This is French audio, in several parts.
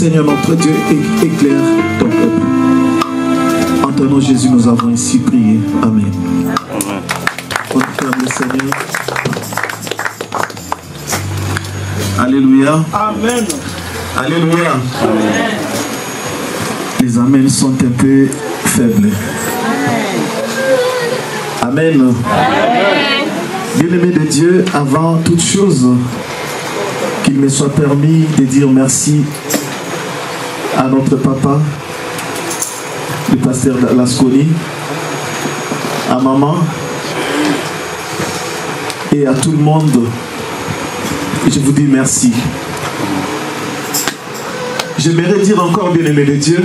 Seigneur notre Dieu, éclaire ton peuple. En ton nom Jésus, nous avons ainsi prié. Amen. On ferme le Seigneur. Alléluia. Amen. Alléluia. Amen. Les amens sont un peu faibles. Amen. Bien-aimé de Dieu, avant toute chose, qu'il me soit permis de dire merci à notre papa, le pasteur Lasconi, à maman et à tout le monde. Je vous dis merci. J'aimerais dire encore, bien-aimé de Dieu,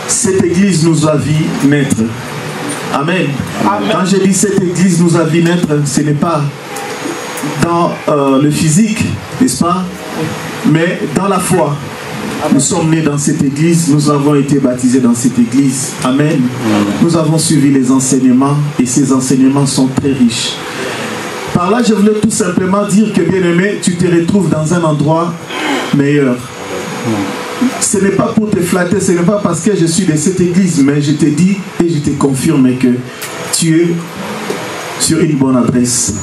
cette église nous a vu naître. Amen. Amen. Quand je dis cette église nous a vu naître, ce n'est pas dans le physique, n'est-ce pas? Mais dans la foi. Nous sommes nés dans cette église, nous avons été baptisés dans cette église. Amen. Nous avons suivi les enseignements et ces enseignements sont très riches. Par là, je voulais tout simplement dire que, bien-aimé, tu te retrouves dans un endroit meilleur. Ce n'est pas pour te flatter, ce n'est pas parce que je suis de cette église, mais je te dis et je te confirme que tu es sur une bonne adresse.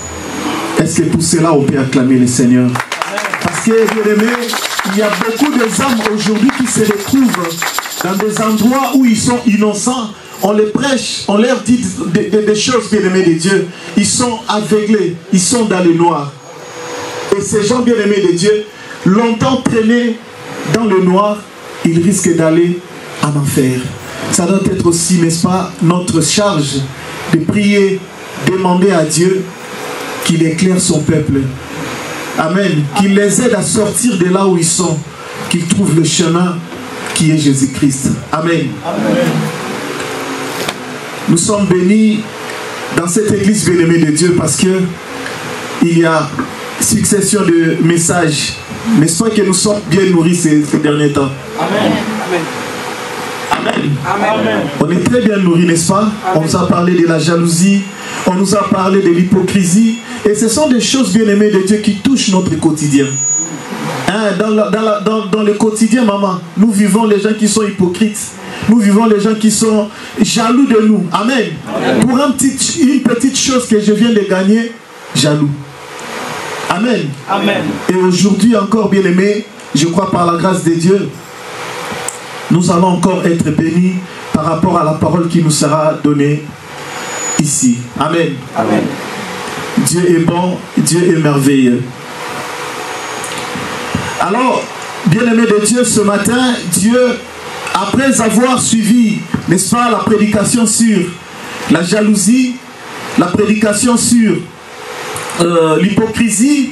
Est-ce que pour cela on peut acclamer le Seigneur? Parce que, bien-aimé, il y a beaucoup d'âmes aujourd'hui qui se retrouvent dans des endroits où ils sont innocents. On les prêche, on leur dit des choses, bien-aimés de Dieu. Ils sont aveuglés, ils sont dans le noir. Et ces gens, bien-aimés de Dieu, longtemps traînés dans le noir, ils risquent d'aller en enfer. Ça doit être aussi, n'est-ce pas, notre charge de prier, demander à Dieu qu'il éclaire son peuple. Amen. Qu'il les aide à sortir de là où ils sont. Qu'ils trouvent le chemin qui est Jésus-Christ. Amen. Amen. Nous sommes bénis dans cette église bien-aimée de Dieu parce que il y a succession de messages. N'est-ce pas que nous sommes bien nourris ces derniers temps? Amen. Amen. Amen. On est très bien nourris, n'est-ce pas? Amen. On nous a parlé de la jalousie, on nous a parlé de l'hypocrisie. Et ce sont des choses bien-aimées de Dieu qui touchent notre quotidien. Hein, dans le quotidien, maman, nous vivons les gens qui sont hypocrites. Nous vivons les gens qui sont jaloux de nous. Amen. Amen. Pour une petite chose que je viens de gagner, jaloux. Amen. Amen. Et aujourd'hui encore, bien-aimés, je crois par la grâce de Dieu, nous allons encore être bénis par rapport à la parole qui nous sera donnée ici. Amen. Amen. Dieu est bon, Dieu est merveilleux. Alors, bien-aimés de Dieu, ce matin, Dieu, après avoir suivi, n'est-ce pas, la prédication sur la jalousie, la prédication sur l'hypocrisie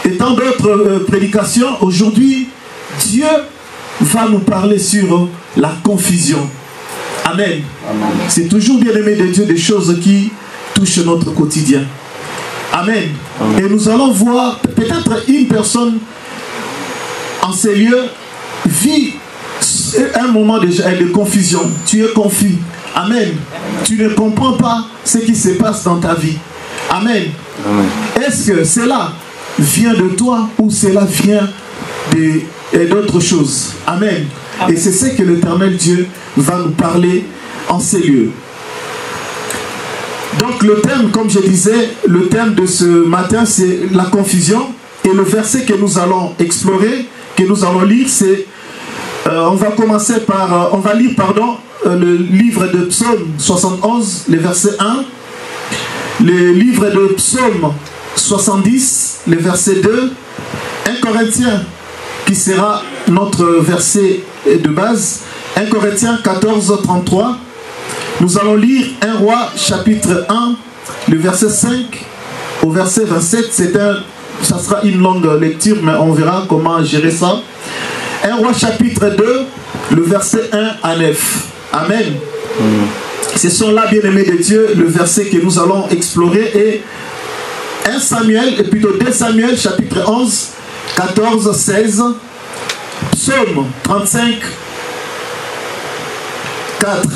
et tant d'autres prédications, aujourd'hui, Dieu va nous parler sur la confusion. Amen. Amen. C'est toujours, bien-aimé de Dieu, des choses qui touchent notre quotidien. Amen. Amen. Et nous allons voir peut-être une personne en ces lieux vit un moment de confusion. Tu es confus. Amen. Tu ne comprends pas ce qui se passe dans ta vie. Amen. Est-ce que cela vient de toi ou cela vient d'autres choses? Amen. Amen. Et c'est ce que l'Éternel Dieu va nous parler en ces lieux. Donc le thème, comme je disais, le thème de ce matin, c'est la confusion. Et le verset que nous allons explorer, que nous allons lire, c'est, on va commencer par, on va lire, pardon, le livre de Psaume 71, le verset 1. Le livre de Psaume 70, le verset 2. 1 Corinthiens, qui sera notre verset de base. 1 Corinthiens 14, 33. Nous allons lire 1 Roi chapitre 1, le verset 5 au verset 27. Ça sera une longue lecture, mais on verra comment gérer ça. 1 Roi chapitre 2, le verset 1 à 9. Amen. Ce sont là, bien-aimés de Dieu, le verset que nous allons explorer. Et 1 Samuel, et plutôt 2 Samuel chapitre 11, 14, 16. Psaume 35, 4.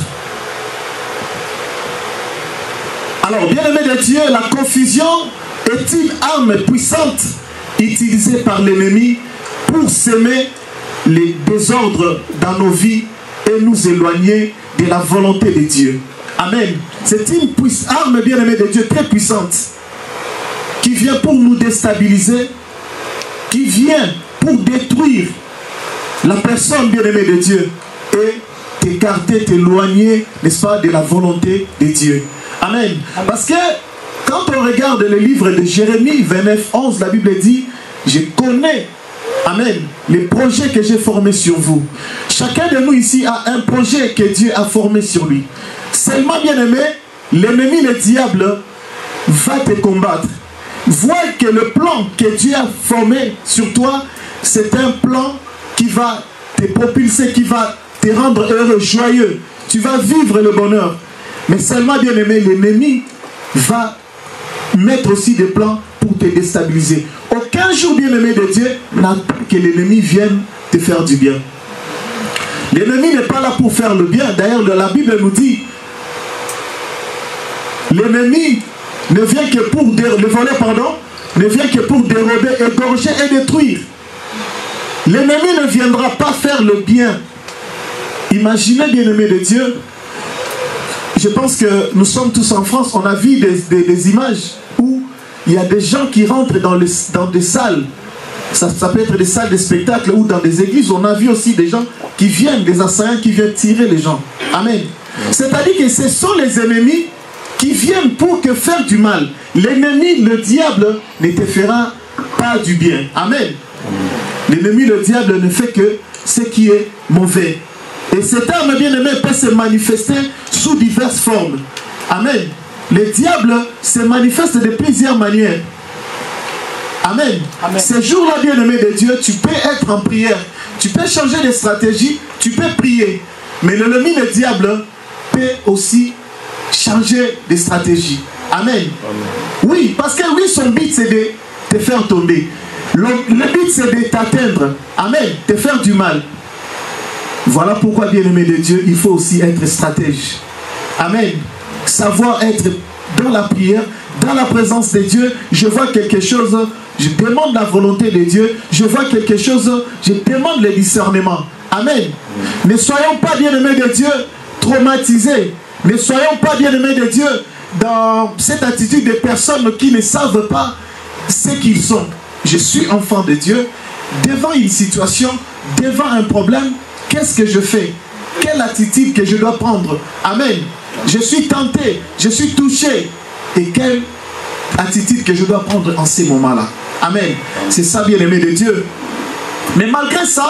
Alors, bien-aimés de Dieu, la confusion est une arme puissante utilisée par l'ennemi pour semer les désordres dans nos vies et nous éloigner de la volonté de Dieu. Amen. C'est une arme bien-aimée de Dieu très puissante qui vient pour nous déstabiliser, qui vient pour détruire la personne bien-aimée de Dieu et t'écarter, t'éloigner, n'est-ce pas, de la volonté de Dieu. Amen. Parce que quand on regarde le livre de Jérémie 29, 11, la Bible dit, je connais, amen, les projets que j'ai formés sur vous. Chacun de nous ici a un projet que Dieu a formé sur lui. Seulement, bien-aimé, l'ennemi, le diable, va te combattre. Vois que le plan que Dieu a formé sur toi, c'est un plan qui va te propulser, qui va te rendre heureux, joyeux. Tu vas vivre le bonheur. Mais seulement, bien-aimé, l'ennemi va mettre aussi des plans pour te déstabiliser. Aucun jour, bien-aimé de Dieu, n'attend que l'ennemi vienne te faire du bien. L'ennemi n'est pas là pour faire le bien. D'ailleurs, la Bible nous dit, l'ennemi ne vient que pour le voler, pardon, ne vient que pour dérober, égorger et détruire. L'ennemi ne viendra pas faire le bien. Imaginez, bien-aimé de Dieu, je pense que nous sommes tous en France, on a vu des images où il y a des gens qui rentrent dans des salles, ça peut être des salles de spectacle ou dans des églises, on a vu aussi des gens qui viennent, des assaillants qui viennent tirer les gens. Amen. C'est-à-dire que ce sont les ennemis qui viennent pour te faire du mal. L'ennemi, le diable, ne te fera pas du bien. Amen. L'ennemi, le diable, ne fait que ce qui est mauvais. Et cette arme bien-aimée peut se manifester sous diverses formes. Amen. Le diable se manifeste de plusieurs manières. Amen. Amen. Ces jours-là, bien-aimé de Dieu, tu peux être en prière. Tu peux changer de stratégie. Tu peux prier. Mais l'ennemi, le diable, peut aussi changer de stratégie. Amen. Amen. Oui, parce que lui, son but, c'est de te faire tomber. Le but, c'est de t'atteindre. Amen. Te faire du mal. Voilà pourquoi, bien-aimé de Dieu, il faut aussi être stratège. Amen. Savoir être dans la prière, dans la présence de Dieu. Je vois quelque chose, je demande la volonté de Dieu. Je vois quelque chose, je demande le discernement. Amen. Ne soyons pas, bien-aimés de Dieu, traumatisés. Ne soyons pas, bien-aimés de Dieu, dans cette attitude de personnes qui ne savent pas ce qu'ils sont. Je suis enfant de Dieu. Devant une situation, devant un problème, qu'est-ce que je fais? Quelle attitude que je dois prendre? Amen. Je suis tenté, je suis touché. Et quelle attitude que je dois prendre en ces moments-là? Amen. C'est ça, bien-aimé de Dieu. Mais malgré ça,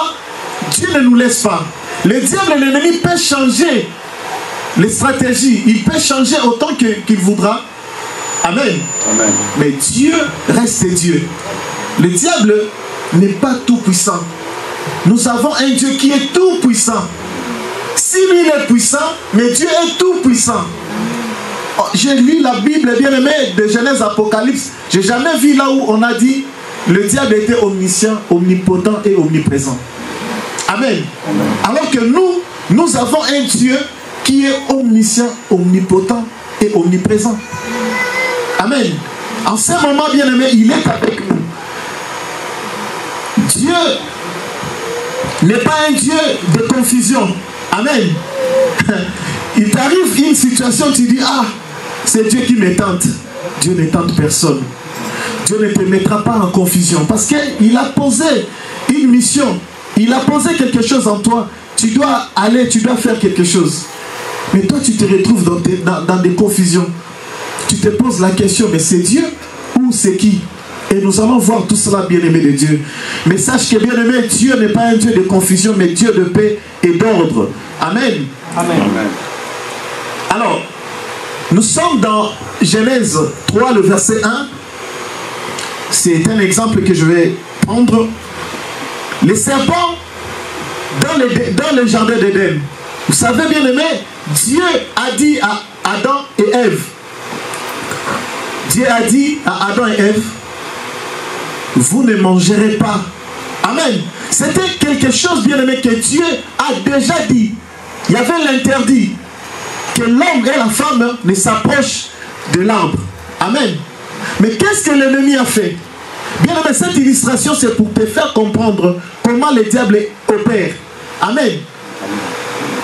Dieu ne nous laisse pas. Le diable et l'ennemi peuvent changer les stratégies. Il peut changer autant qu'il voudra. Amen. Amen. Mais Dieu reste Dieu. Le diable n'est pas tout puissant. Nous avons un Dieu qui est tout puissant. Si lui il est puissant, mais Dieu est tout puissant. Oh, j'ai lu la Bible, bien aimé, de Genèse Apocalypse. J'ai jamais vu là où on a dit le diable était omniscient, omnipotent et omniprésent. Amen. Amen. Alors que nous avons un Dieu qui est omniscient, omnipotent et omniprésent. Amen. En ce moment, bien aimé, il est avec nous. Dieu n'est pas un Dieu de confusion. Amen. Il t'arrive une situation, tu dis, ah, c'est Dieu qui me tente. Dieu ne tente personne. Dieu ne te mettra pas en confusion. Parce qu'il a posé une mission. Il a posé quelque chose en toi. Tu dois aller, tu dois faire quelque chose. Mais toi, tu te retrouves dans des confusions. Tu te poses la question, mais c'est Dieu ou c'est qui? Et nous allons voir tout cela, bien-aimé de Dieu. Mais sache que, bien-aimé, Dieu n'est pas un Dieu de confusion, mais Dieu de paix et d'ordre. Amen. Amen. Alors, nous sommes dans Genèse 3, le verset 1. C'est un exemple que je vais prendre. Les serpents dans le jardin d'Éden. Vous savez, bien-aimé, Dieu a dit à Adam et Ève. Dieu a dit à Adam et Ève, vous ne mangerez pas. Amen. C'était quelque chose, bien aimé, que Dieu a déjà dit. Il y avait l'interdit que l'homme et la femme ne s'approchent de l'arbre. Amen. Mais qu'est-ce que l'ennemi a fait? Bien aimé, cette illustration, c'est pour te faire comprendre comment le diable opère. Amen.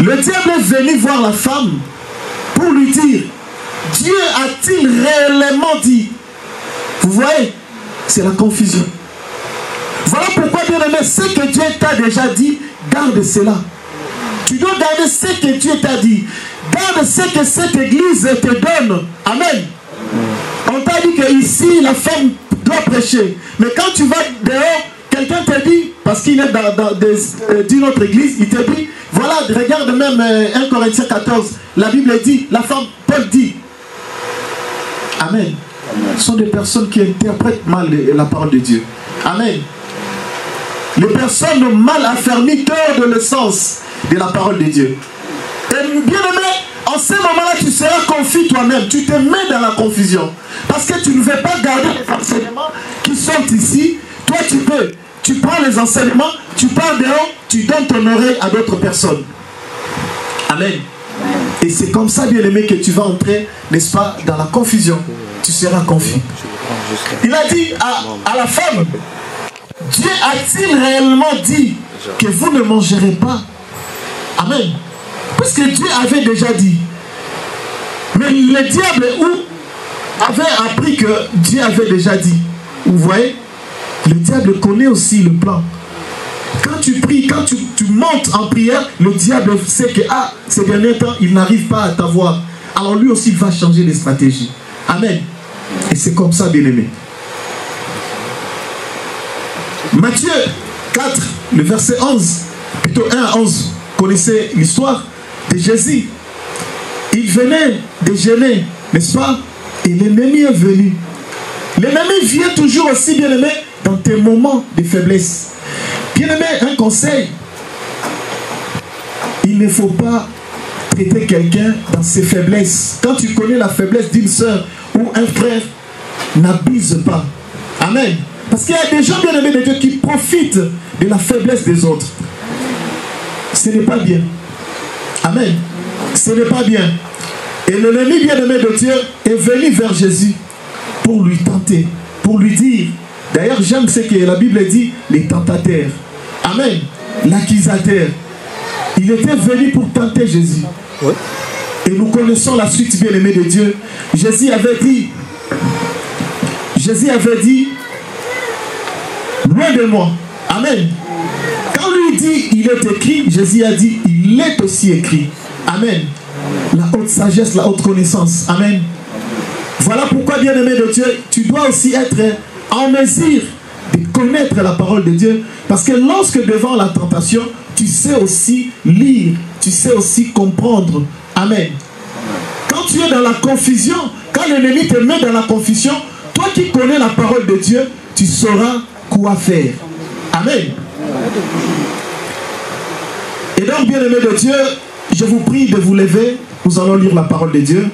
Le diable est venu voir la femme pour lui dire, Dieu a-t-il réellement dit? Vous voyez, c'est la confusion. Voilà pourquoi, bien aimé, ce que Dieu t'a déjà dit, garde cela. Tu dois garder ce que Dieu t'a dit. Garde ce que cette église te donne. Amen. On t'a dit qu'ici, la femme doit prêcher. Mais quand tu vas dehors, quelqu'un te dit, parce qu'il est d'une autre église, il te dit, voilà, regarde même 1 Corinthiens 14, la Bible dit, la femme, Paul dit. Amen. Ce sont des personnes qui interprètent mal la parole de Dieu. Amen. Les personnes mal affermies perdent le sens de la parole de Dieu. Et bien aimé, en ce moment-là, tu seras confus toi-même. Tu te mets dans la confusion. Parce que tu ne veux pas garder les enseignements qui sont ici. Toi, tu peux. Tu prends les enseignements, tu pars dehors, tu donnes ton oreille à d'autres personnes. Amen. Et c'est comme ça, bien aimé, que tu vas entrer, n'est-ce pas, dans la confusion. Tu seras confus. Il a dit à la femme, Dieu a-t-il réellement dit que vous ne mangerez pas? Amen. Puisque Dieu avait déjà dit. Mais le diable avait appris que Dieu avait déjà dit. Vous voyez? Le diable connaît aussi le plan. Quand tu pries, quand tu montes en prière, le diable sait que ces derniers temps, il n'arrive pas à t'avoir. Alors lui aussi, il va changer les stratégies. Amen. Et c'est comme ça, bien-aimé. Matthieu 4, le verset 11, plutôt 1 à 11, connaissez l'histoire de Jésus. Il venait déjeuner, n'est-ce pas? Et l'ennemi est venu. L'ennemi vient toujours aussi, bien-aimé, dans tes moments de faiblesse. Bien-aimé, un conseil. Il ne faut pas traiter quelqu'un dans ses faiblesses. Quand tu connais la faiblesse d'une soeur ou un frère, n'abuse pas. Amen. Parce qu'il y a des gens bien-aimés de Dieu qui profitent de la faiblesse des autres. Ce n'est pas bien. Amen. Ce n'est pas bien. Et l'ennemi bien-aimé de Dieu est venu vers Jésus pour lui tenter, pour lui dire. D'ailleurs, j'aime ce que la Bible dit, les tentateurs. Amen. L'accusateur. Il était venu pour tenter Jésus. Oui. Et nous connaissons la suite bien-aimée de Dieu. Jésus avait dit, loin de moi. Amen. Quand lui dit, il est écrit, Jésus a dit, il est aussi écrit. Amen. La haute sagesse, la haute connaissance. Amen. Voilà pourquoi, bien-aimé de Dieu, tu dois aussi être en mesure de connaître la parole de Dieu. Parce que lorsque devant la tentation, tu sais aussi lire, tu sais aussi comprendre. Amen. Quand tu es dans la confusion, quand l'ennemi te met dans la confusion, toi qui connais la parole de Dieu, tu sauras quoi faire. Amen. Et donc, bien-aimé de Dieu, je vous prie de vous lever. Nous allons lire la parole de Dieu.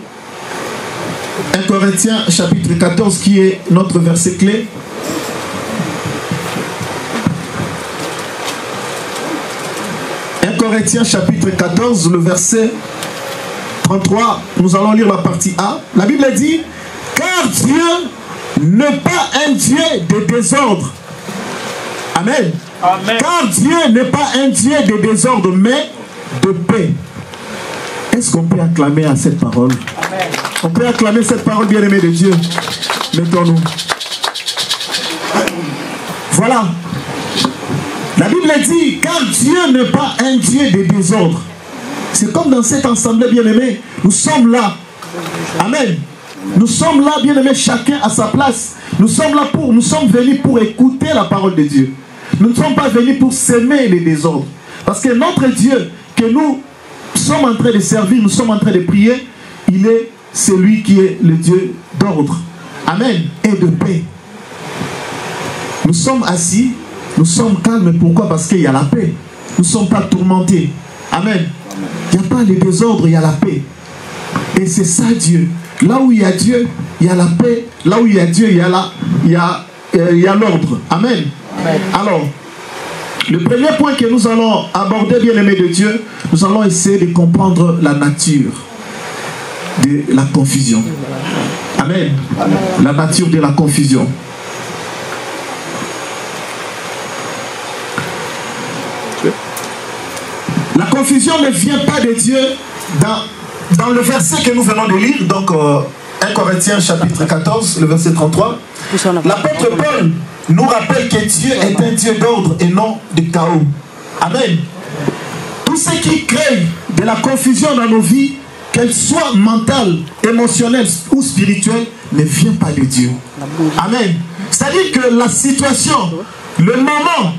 1 Corinthiens chapitre 14 qui est notre verset clé. Corinthiens chapitre 14, le verset 33, nous allons lire la partie A. La Bible dit, car Dieu n'est pas un Dieu de désordre. Amen. Amen. Car Dieu n'est pas un Dieu de désordre, mais de paix. Est-ce qu'on peut acclamer à cette parole? Amen. On peut acclamer cette parole, bien-aimée de Dieu. Mettons-nous. Voilà. La Bible dit, car Dieu n'est pas un Dieu de désordre. C'est comme dans cette assemblée, bien-aimée, nous sommes là. Amen. Nous sommes là, bien-aimés, chacun à sa place. Nous sommes venus pour écouter la parole de Dieu. Nous ne sommes pas venus pour s'aimer les désordres. Parce que notre Dieu, que nous sommes en train de servir, nous sommes en train de prier, il est celui qui est le Dieu d'ordre. Amen. Et de paix. Nous sommes assis. Nous sommes calmes. Pourquoi? Parce qu'il y a la paix. Nous ne sommes pas tourmentés. Amen. Il n'y a pas de désordre, il y a la paix. Et c'est ça Dieu. Là où il y a Dieu, il y a la paix. Là où il y a Dieu, il y a l'ordre. Amen. Amen. Alors, le premier point que nous allons aborder, bien-aimés de Dieu, nous allons essayer de comprendre la nature de la confusion. Amen. Amen. La nature de la confusion. confusion ne vient pas de Dieu dans le verset que nous venons de lire, donc 1 Corinthiens chapitre 14, le verset 33. L'apôtre Paul nous rappelle que Dieu est un Dieu d'ordre et non de chaos. Amen. Tout ce qui crée de la confusion dans nos vies, qu'elle soit mentale, émotionnelle ou spirituelle, ne vient pas de Dieu. Amen. C'est-à-dire que la situation, le moment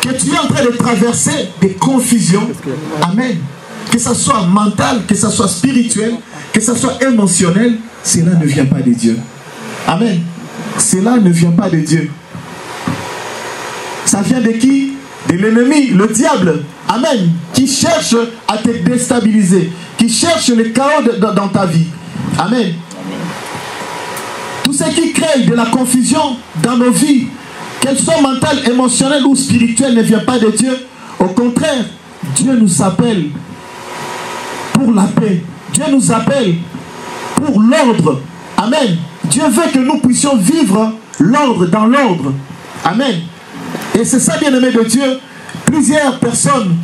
que tu es en train de traverser des confusions, amen, que ce soit mental, que ce soit spirituel, que ce soit émotionnel, cela ne vient pas de Dieu. Amen. Cela ne vient pas de Dieu. Ça vient de qui? De l'ennemi, le diable. Amen. Qui cherche à te déstabiliser, qui cherche le chaos dans ta vie. Amen. Tout ce qui crée de la confusion dans nos vies, qu'elle soit mentale, émotionnelle ou spirituelle, ne vient pas de Dieu. Au contraire, Dieu nous appelle pour la paix. Dieu nous appelle pour l'ordre. Amen. Dieu veut que nous puissions vivre l'ordre dans l'ordre. Amen. Et c'est ça, bien-aimé de Dieu. Plusieurs personnes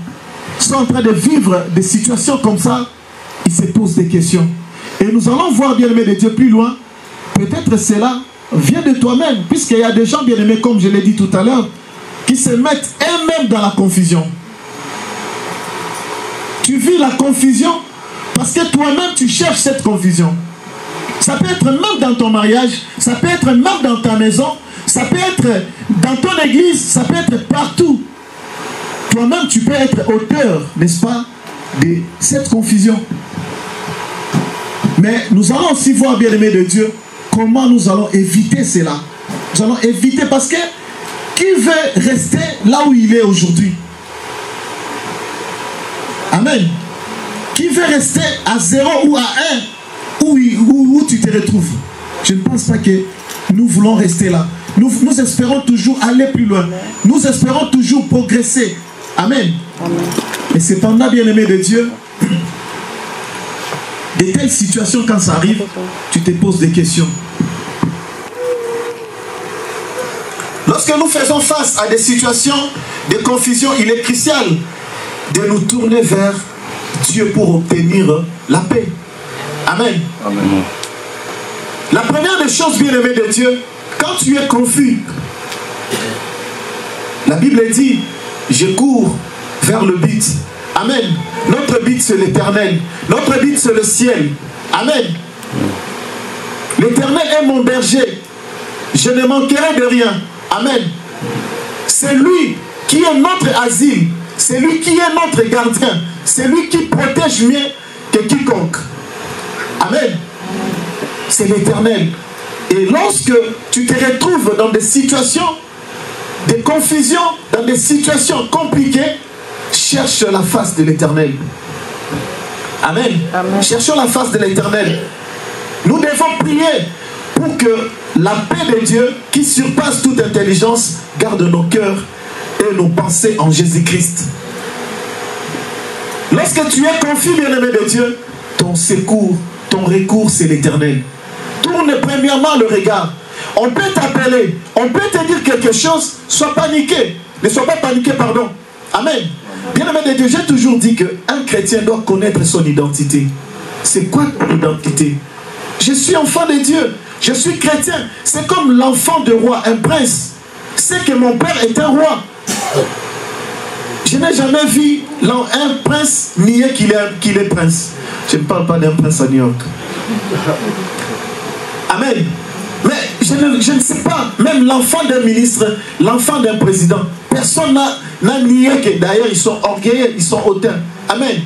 sont en train de vivre des situations comme ça. Ils se posent des questions. Et nous allons voir, bien-aimé de Dieu, plus loin. Peut-être cela vient de toi-même. Puisqu'il y a des gens, bien-aimés, comme je l'ai dit tout à l'heure, qui se mettent eux-mêmes dans la confusion. Tu vis la confusion parce que toi-même, tu cherches cette confusion. Ça peut être même dans ton mariage, ça peut être même dans ta maison, ça peut être dans ton église, ça peut être partout. Toi-même, tu peux être auteur, n'est-ce pas, de cette confusion. Mais nous allons aussi voir, bien-aimés de Dieu, comment nous allons éviter cela. Nous allons éviter parce que qui veut rester là où il est aujourd'hui? Amen. Qui veut rester à 0 ou à 1 où tu te retrouves? Je ne pense pas que nous voulons rester là. Nous espérons toujours aller plus loin. Nous espérons toujours progresser. Amen. Amen. Et cependant, bien-aimé de Dieu, de telles situations, quand ça arrive, tu te poses des questions. Lorsque nous faisons face à des situations de confusion, il est crucial de nous tourner vers Dieu pour obtenir la paix. Amen. Amen. La première des choses, bien-aimé de Dieu, quand tu es confus, la Bible dit, je cours vers le but. Amen. Notre but, c'est l'éternel. Notre but, c'est le ciel. Amen. L'éternel est mon berger. Je ne manquerai de rien. Amen. C'est lui qui est notre asile. C'est lui qui est notre gardien. C'est lui qui protège mieux que quiconque. Amen. C'est l'éternel. Et lorsque tu te retrouves dans des situations de confusion, dans des situations compliquées, cherche la face de l'éternel. Amen. Amen. Cherchons la face de l'éternel. Nous devons prier pour que la paix de Dieu, qui surpasse toute intelligence, garde nos cœurs et nos pensées en Jésus-Christ. Lorsque tu es confus, bien-aimé de Dieu, ton secours, ton recours, c'est l'éternel. Tourne premièrement le regard. On peut t'appeler, on peut te dire quelque chose, sois paniqué. Ne sois pas paniqué, pardon. Amen. Bien-aimé de Dieu, j'ai toujours dit qu'un chrétien doit connaître son identité. C'est quoi ton identité? Je suis enfant de Dieu. Je suis chrétien. C'est comme l'enfant de roi, un prince. C'est que mon père est un roi. Je n'ai jamais vu un prince nier qu'il est prince. Je ne parle pas d'un prince à New York. Amen. Mais je ne sais pas, même l'enfant d'un ministre, l'enfant d'un président, personne n'a nié que d'ailleurs ils sont orgueilleux, ils sont hautains. Amen.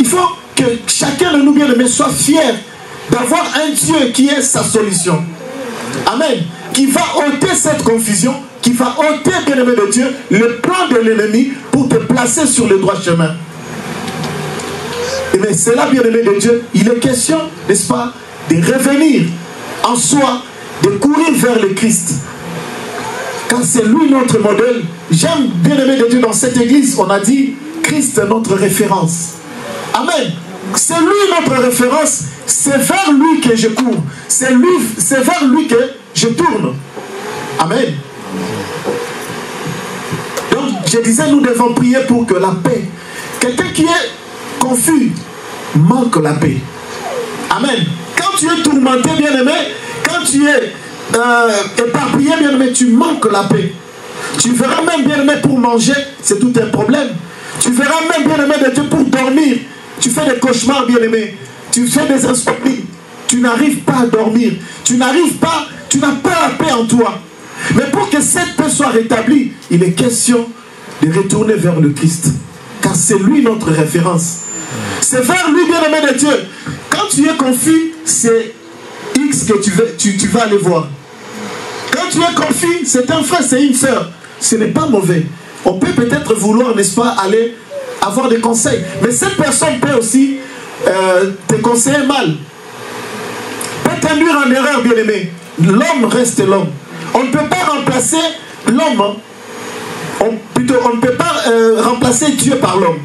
Il faut que chacun de nous, bien-aimés, soit fier d'avoir un Dieu qui est sa solution. Amen. Qui va ôter cette confusion, qui va ôter, bien-aimé de Dieu, le plan de l'ennemi pour te placer sur le droit chemin. Et bien c'est là, bien-aimé de Dieu, il est question, n'est-ce pas, de revenir en soi, de courir vers le Christ. Car c'est lui notre modèle. J'aime, bien-aimé de Dieu, dans cette église, on a dit, Christ est notre référence. Amen. C'est lui notre référence. C'est vers lui que je cours. C'est vers lui que je tourne. Amen. Donc, je disais, nous devons prier pour que la paix, Quelqu'un qui est confus manque la paix. Amen. Quand tu es tourmenté, bien-aimé, quand tu es éparpillé, bien-aimé, tu manques la paix. Tu verras même, bien-aimé, pour manger, c'est tout un problème. Tu verras même, bien-aimé de Dieu, pour dormir. Tu fais des cauchemars, bien-aimé. Tu fais des insomnies. Tu n'arrives pas à dormir. Tu n'arrives pas, tu n'as pas la paix en toi. Mais pour que cette paix soit rétablie, il est question de retourner vers le Christ. Car c'est lui notre référence. C'est vers lui, bien-aimé de Dieu. Quand tu es confus, c'est X que tu vas aller voir. Quand tu es confus, c'est un frère, c'est une sœur. Ce n'est pas mauvais. On peut peut-être vouloir, n'est-ce pas, aller avoir des conseils. Mais cette personne peut aussi te conseiller mal. Peut t'induire en erreur, bien-aimé. L'homme reste l'homme. On ne peut pas remplacer l'homme. On ne peut pas remplacer Dieu par l'homme.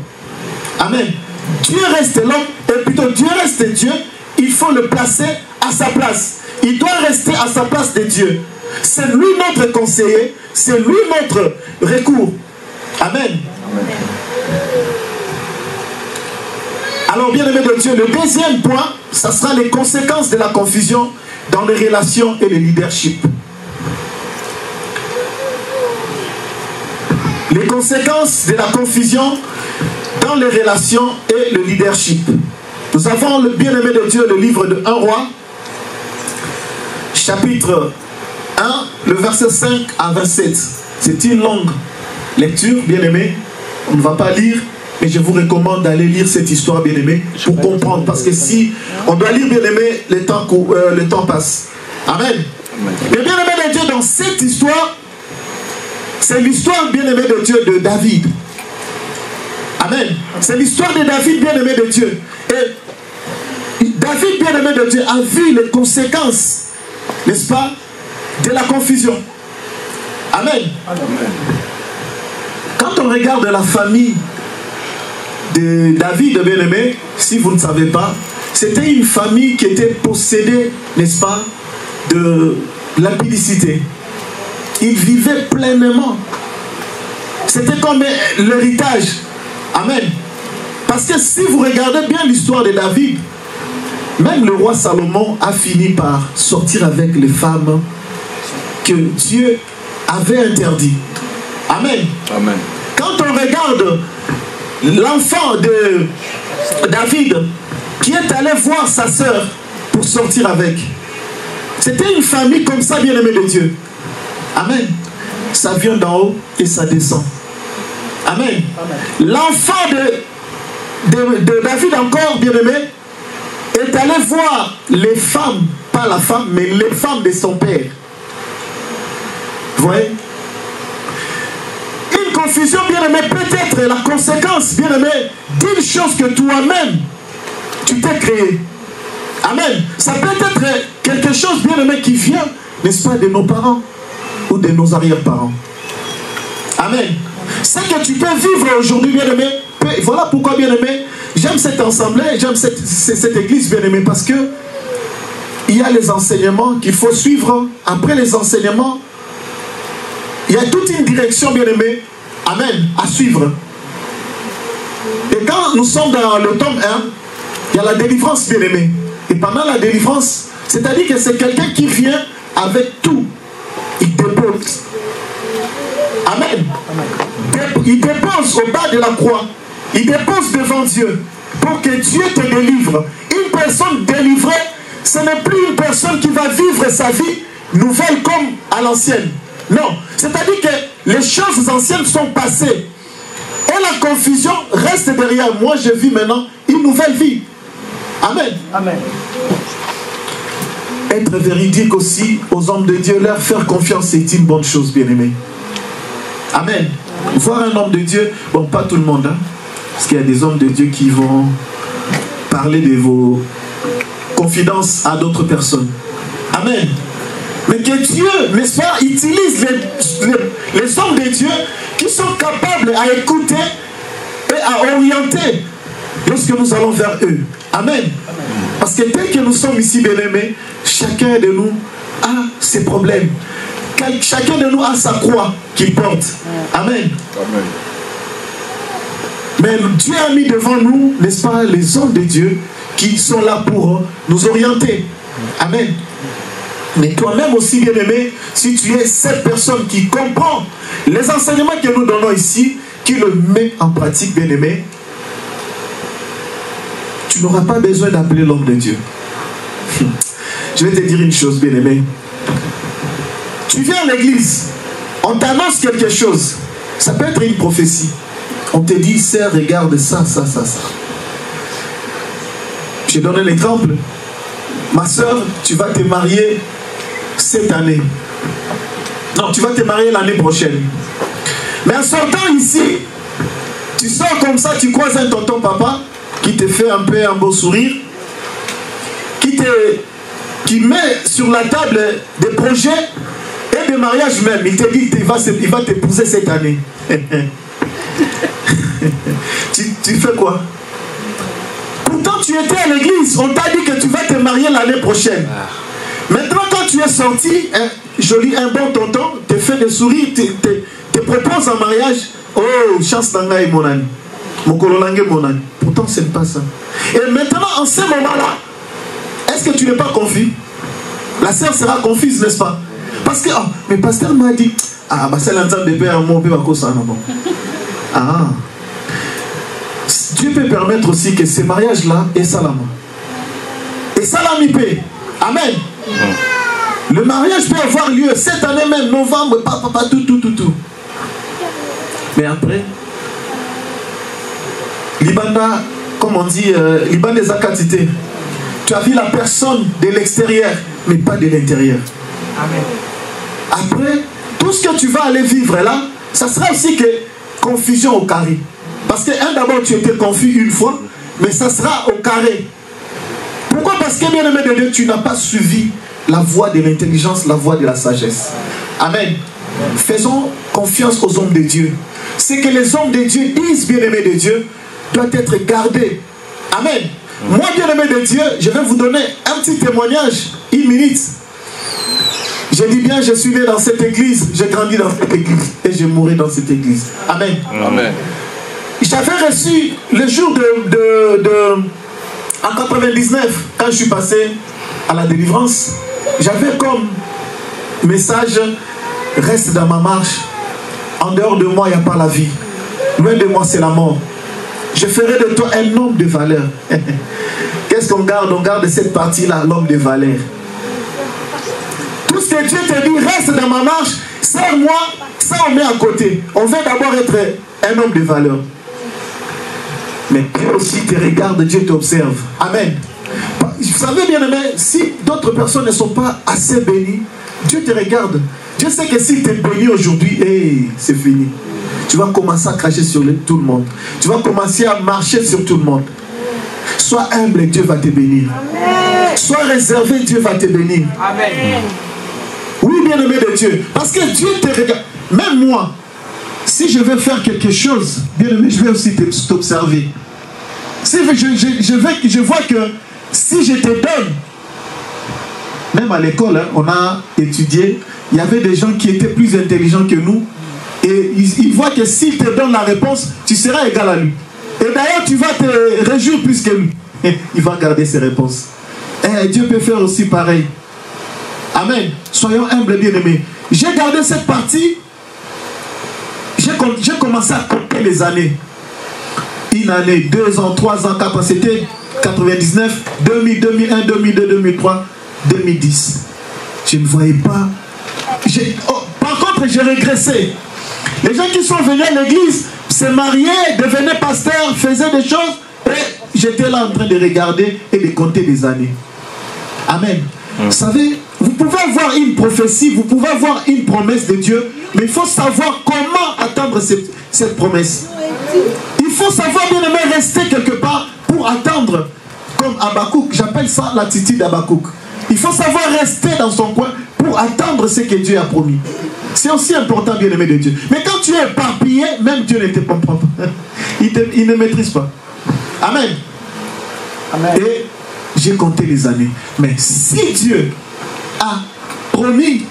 Amen. Dieu reste l'homme, et plutôt Dieu reste Dieu. Il faut le placer à sa place. Il doit rester à sa place de Dieu. C'est lui notre conseiller, c'est lui notre recours. Amen. Amen. Alors, bien-aimé de Dieu, le deuxième point, ça sera les conséquences de la confusion dans les relations et le leadership. Les conséquences de la confusion dans les relations et le leadership. Nous avons, le bien-aimé de Dieu, le livre de 1 Roi, chapitre 1, le verset 5 à 27. C'est une longue lecture, bien-aimé. On ne va pas lire, mais je vous recommande d'aller lire cette histoire, bien-aimé, pour comprendre. Parce que si on doit lire, bien-aimé, le temps passe. Amen. Le bien-aimé de Dieu, dans cette histoire, c'est l'histoire, bien-aimé de Dieu, de David. Amen. C'est l'histoire de David, bien-aimé de Dieu. Et David, bien-aimé de Dieu, a vu les conséquences, n'est-ce pas, de la confusion. Amen. Amen. Quand on regarde la famille de David, bien-aimé, si vous ne savez pas, c'était une famille qui était possédée, n'est-ce pas, de l'impudicité. Ils vivaient pleinement. C'était comme l'héritage. Amen. Parce que si vous regardez bien l'histoire de David, même le roi Salomon a fini par sortir avec les femmes que Dieu avait interdites. Amen. Amen. Quand on regarde l'enfant de David qui est allé voir sa sœur pour sortir avec, c'était une famille comme ça, bien-aimée de Dieu. Amen. Ça vient d'en haut et ça descend. Amen. L'enfant de David encore, bien-aimé, est allé voir les femmes, pas la femme, mais les femmes de son père. Vous voyez? Une confusion, bien-aimé, peut être la conséquence, bien-aimé, d'une chose que toi-même, tu t'es créé. Amen. Ça peut être quelque chose, bien-aimé, qui vient, n'est-ce pas, de nos parents ou de nos arrière-parents. Amen. Ce que tu peux vivre aujourd'hui, bien-aimé, voilà pourquoi, bien-aimé, j'aime cette assemblée, j'aime cette église, bien-aimé, parce que il y a les enseignements qu'il faut suivre. Après les enseignements, il y a toute une direction, bien-aimé, amen, à suivre. Et quand nous sommes dans le tome 1, il y a la délivrance, bien-aimé. Et pendant la délivrance, c'est-à-dire que c'est quelqu'un qui vient avec tout. Il dépose. Amen. Il dépose au bas de la croix. Il dépose devant Dieu pour que Dieu te délivre. Une personne délivrée, ce n'est plus une personne qui va vivre sa vie nouvelle comme à l'ancienne. Non. C'est-à-dire que les choses anciennes sont passées. Et la confusion reste derrière. Moi, je vis maintenant une nouvelle vie. Amen. Amen. Être véridique aussi aux hommes de Dieu, leur faire confiance, c'est une bonne chose, bien-aimé. Amen. Voir un homme de Dieu, bon, pas tout le monde, hein, parce qu'il y a des hommes de Dieu qui vont parler de vos confidences à d'autres personnes. Amen. Mais que Dieu, n'est-ce pas, utilise les hommes de Dieu qui sont capables à écouter et à orienter lorsque nous allons vers eux. Amen. Parce que tel que nous sommes ici, bien-aimés, chacun de nous a ses problèmes. Chacun de nous a sa croix qu'il porte. Amen. Amen. Mais Dieu a mis devant nous, n'est-ce pas, les hommes de Dieu qui sont là pour nous orienter. Amen. Mais toi-même aussi, bien-aimé, si tu es cette personne qui comprend les enseignements que nous donnons ici, qui le met en pratique, bien-aimé, tu n'auras pas besoin d'appeler l'homme de Dieu. Je vais te dire une chose, bien-aimé. Tu viens à l'église, on t'annonce quelque chose. Ça peut être une prophétie. On te dit, sœur, regarde ça, ça, ça, ça. Je donne un exemple. Ma sœur, tu vas te marier cette année. Non, tu vas te marier l'année prochaine. Mais en sortant ici, tu sors comme ça, tu croises un tonton papa qui te fait un peu un beau sourire, qui met sur la table des projets et des mariages même. Il te dit qu'il va t'épouser cette année. tu fais quoi? Pourtant tu étais à l'église, on t'a dit que tu vas te marier l'année prochaine. Maintenant quand tu es sorti, un bon tonton te fait des sourires, te propose un mariage. Oh, chance d'angaï mon ami. Mon colonangé mon ami. Pourtant ce n'est pas ça. Et maintenant en ce moment-là, est-ce que tu n'es pas confus? La sœur sera confuse, n'est-ce pas? Parce que, oh, mais pasteur m'a dit, ah, bah c'est l'entente de père, mon père, ah. Dieu peut permettre aussi que ces mariages-là aient salama. Et salamipé. Amen. Le mariage peut avoir lieu cette année même, novembre, pas tout. Mais après, Libanda, comme on dit, Libanda des Akatité. Tu as vu la personne de l'extérieur, mais pas de l'intérieur. Amen. Après, tout ce que tu vas aller vivre là, ça sera aussi que confusion au carré. Parce que d'abord tu étais confus une fois, mais ça sera au carré. Pourquoi? Parce que bien aimé de Dieu, tu n'as pas suivi la voie de l'intelligence, la voie de la sagesse. Amen. Faisons confiance aux hommes de Dieu. Ce que les hommes de Dieu disent, bien aimé de Dieu, doit être gardé. Amen. Moi, bien aimé de Dieu, je vais vous donner un petit témoignage, une minute. Je dis bien, je suis né dans cette église, j'ai grandi dans cette église et je mourrai dans cette église. Amen. Amen. J'avais reçu le jour en 99, quand je suis passé à la délivrance, j'avais comme message, reste dans ma marche, en dehors de moi il n'y a pas la vie, loin de moi c'est la mort. Je ferai de toi un homme de valeur. Qu'est-ce qu'on garde? On garde cette partie-là, l'homme de valeur. Tout ce que Dieu te dit, reste dans ma marche, serre-moi, ça on met à côté. On veut d'abord être un homme de valeur. Mais Dieu aussi te regarde, Dieu t'observe. Amen. Vous savez bien aimé, si d'autres personnes ne sont pas assez bénies, Dieu te regarde. Dieu sait que s'il t'est béni aujourd'hui, hey, c'est fini. Tu vas commencer à cracher sur tout le monde. Tu vas commencer à marcher sur tout le monde. Sois humble et Dieu va te bénir. Amen. Sois réservé, Dieu va te bénir. Amen. Oui, bien-aimé de Dieu. Parce que Dieu te regarde. Même moi, si je veux faire quelque chose, bien-aimé, je vais aussi t'observer. Si je vois que si je te donne, même à l'école, hein, on a étudié, il y avait des gens qui étaient plus intelligents que nous. Et il voit que s'il te donne la réponse, tu seras égal à lui. Et d'ailleurs, tu vas te réjouir plus que lui. Il va garder ses réponses. Et Dieu peut faire aussi pareil. Amen. Soyons humbles, bien-aimés. J'ai gardé cette partie. J'ai commencé à compter les années. Une année, 2 ans, 3 ans, 4 ans. C'était 99, 2000, 2001, 2002, 2003, 2010. Je ne voyais pas. Par contre, j'ai régressé. Les gens qui sont venus à l'église se mariaient, devenaient pasteurs, faisaient des choses. Et j'étais là en train de regarder et de compter des années. Amen. Vous savez, vous pouvez avoir une prophétie, vous pouvez avoir une promesse de Dieu, mais il faut savoir comment attendre cette promesse. Il faut savoir bien aimé rester quelque part pour attendre. Comme Habakkuk, j'appelle ça l'attitude d'Habakkuk. Il faut savoir rester dans son coin pour attendre ce que Dieu a promis. C'est aussi important, bien aimé de Dieu. Mais quand tu es éparpillé, même Dieu ne te comprend pas. Il ne maîtrise pas. Amen. Amen. Et j'ai compté les années. Mais si Dieu a promis,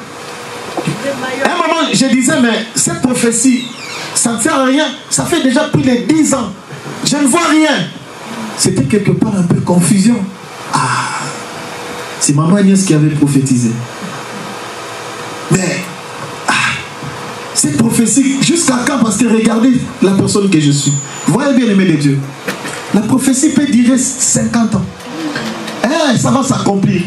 à un moment je disais, mais cette prophétie, ça ne sert à rien. Ça fait déjà plus de 10 ans Je ne vois rien. C'était quelque part un peu confusion. Ah, c'est maman Agnès qui avait prophétisé. Mais, cette prophétie, jusqu'à quand? Parce que regardez la personne que je suis. Voyez bien aimé de Dieu. La prophétie peut durer 50 ans. Ça va s'accomplir.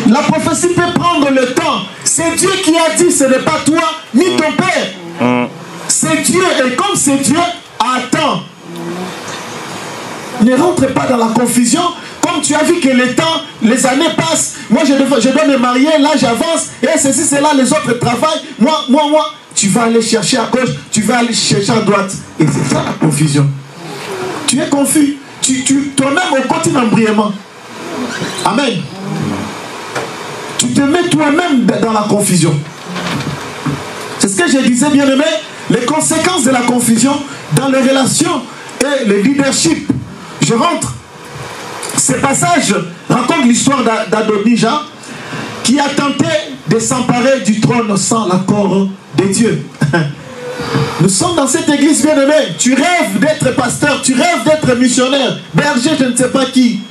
La prophétie peut prendre le temps. C'est Dieu qui a dit, ce n'est pas toi ni ton père. C'est Dieu. Et comme c'est Dieu, attends. Ne rentre pas dans la confusion. Comme tu as vu que le temps, les années passent. Moi, je dois me marier. Là, j'avance. Et ceci, c'est là, les autres travaillent. Moi. Tu vas aller chercher à gauche. Tu vas aller chercher à droite. Et c'est ça la confusion. Tu es confus. Toi-même, au continent embrièvement. Amen. Tu te mets toi-même dans la confusion. C'est ce que je disais, bien aimé. Les conséquences de la confusion dans les relations et le leadership. Je rentre. Ce passage raconte l'histoire d'Adonija qui a tenté de s'emparer du trône sans l'accord de Dieu. Nous sommes dans cette église, bien aimé. Tu rêves d'être pasteur, tu rêves d'être missionnaire, berger, je ne sais pas qui.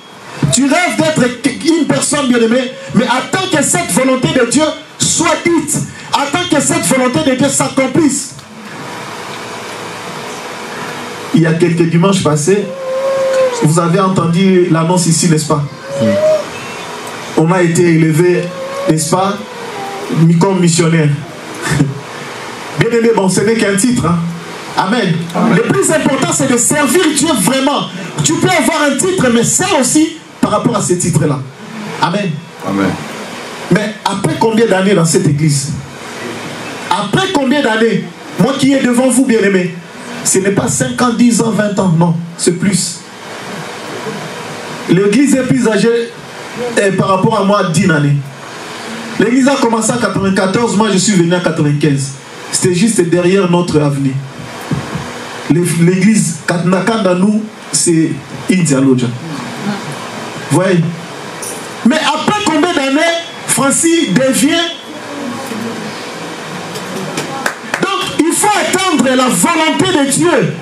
Tu rêves d'être une personne, bien aimée, mais attends que cette volonté de Dieu soit dite. Attends que cette volonté de Dieu s'accomplisse. Il y a quelques dimanches passés, vous avez entendu l'annonce ici, n'est-ce pas? On a été élevé, n'est-ce pas, comme missionnaire. Bien aimé, bon, ce n'est qu'un titre. Hein? Amen. Amen. Le plus important, c'est de servir Dieu vraiment. Tu peux avoir un titre, mais ça aussi, par rapport à ce titre-là. Amen. Amen. Mais après combien d'années dans cette église? Après combien d'années? Moi qui est devant vous, bien aimé, ce n'est pas 5 ans, 10 ans, 20 ans, non, c'est plus. L'église est plus âgée par rapport à moi 10 années. L'église a commencé en 94, moi je suis venu en 95. C'était juste derrière notre avenue. L'église, Nakanda nous, c'est Indialoja. Vous voyez? Mais après combien d'années, Francis devient... Donc, il faut attendre la volonté de Dieu.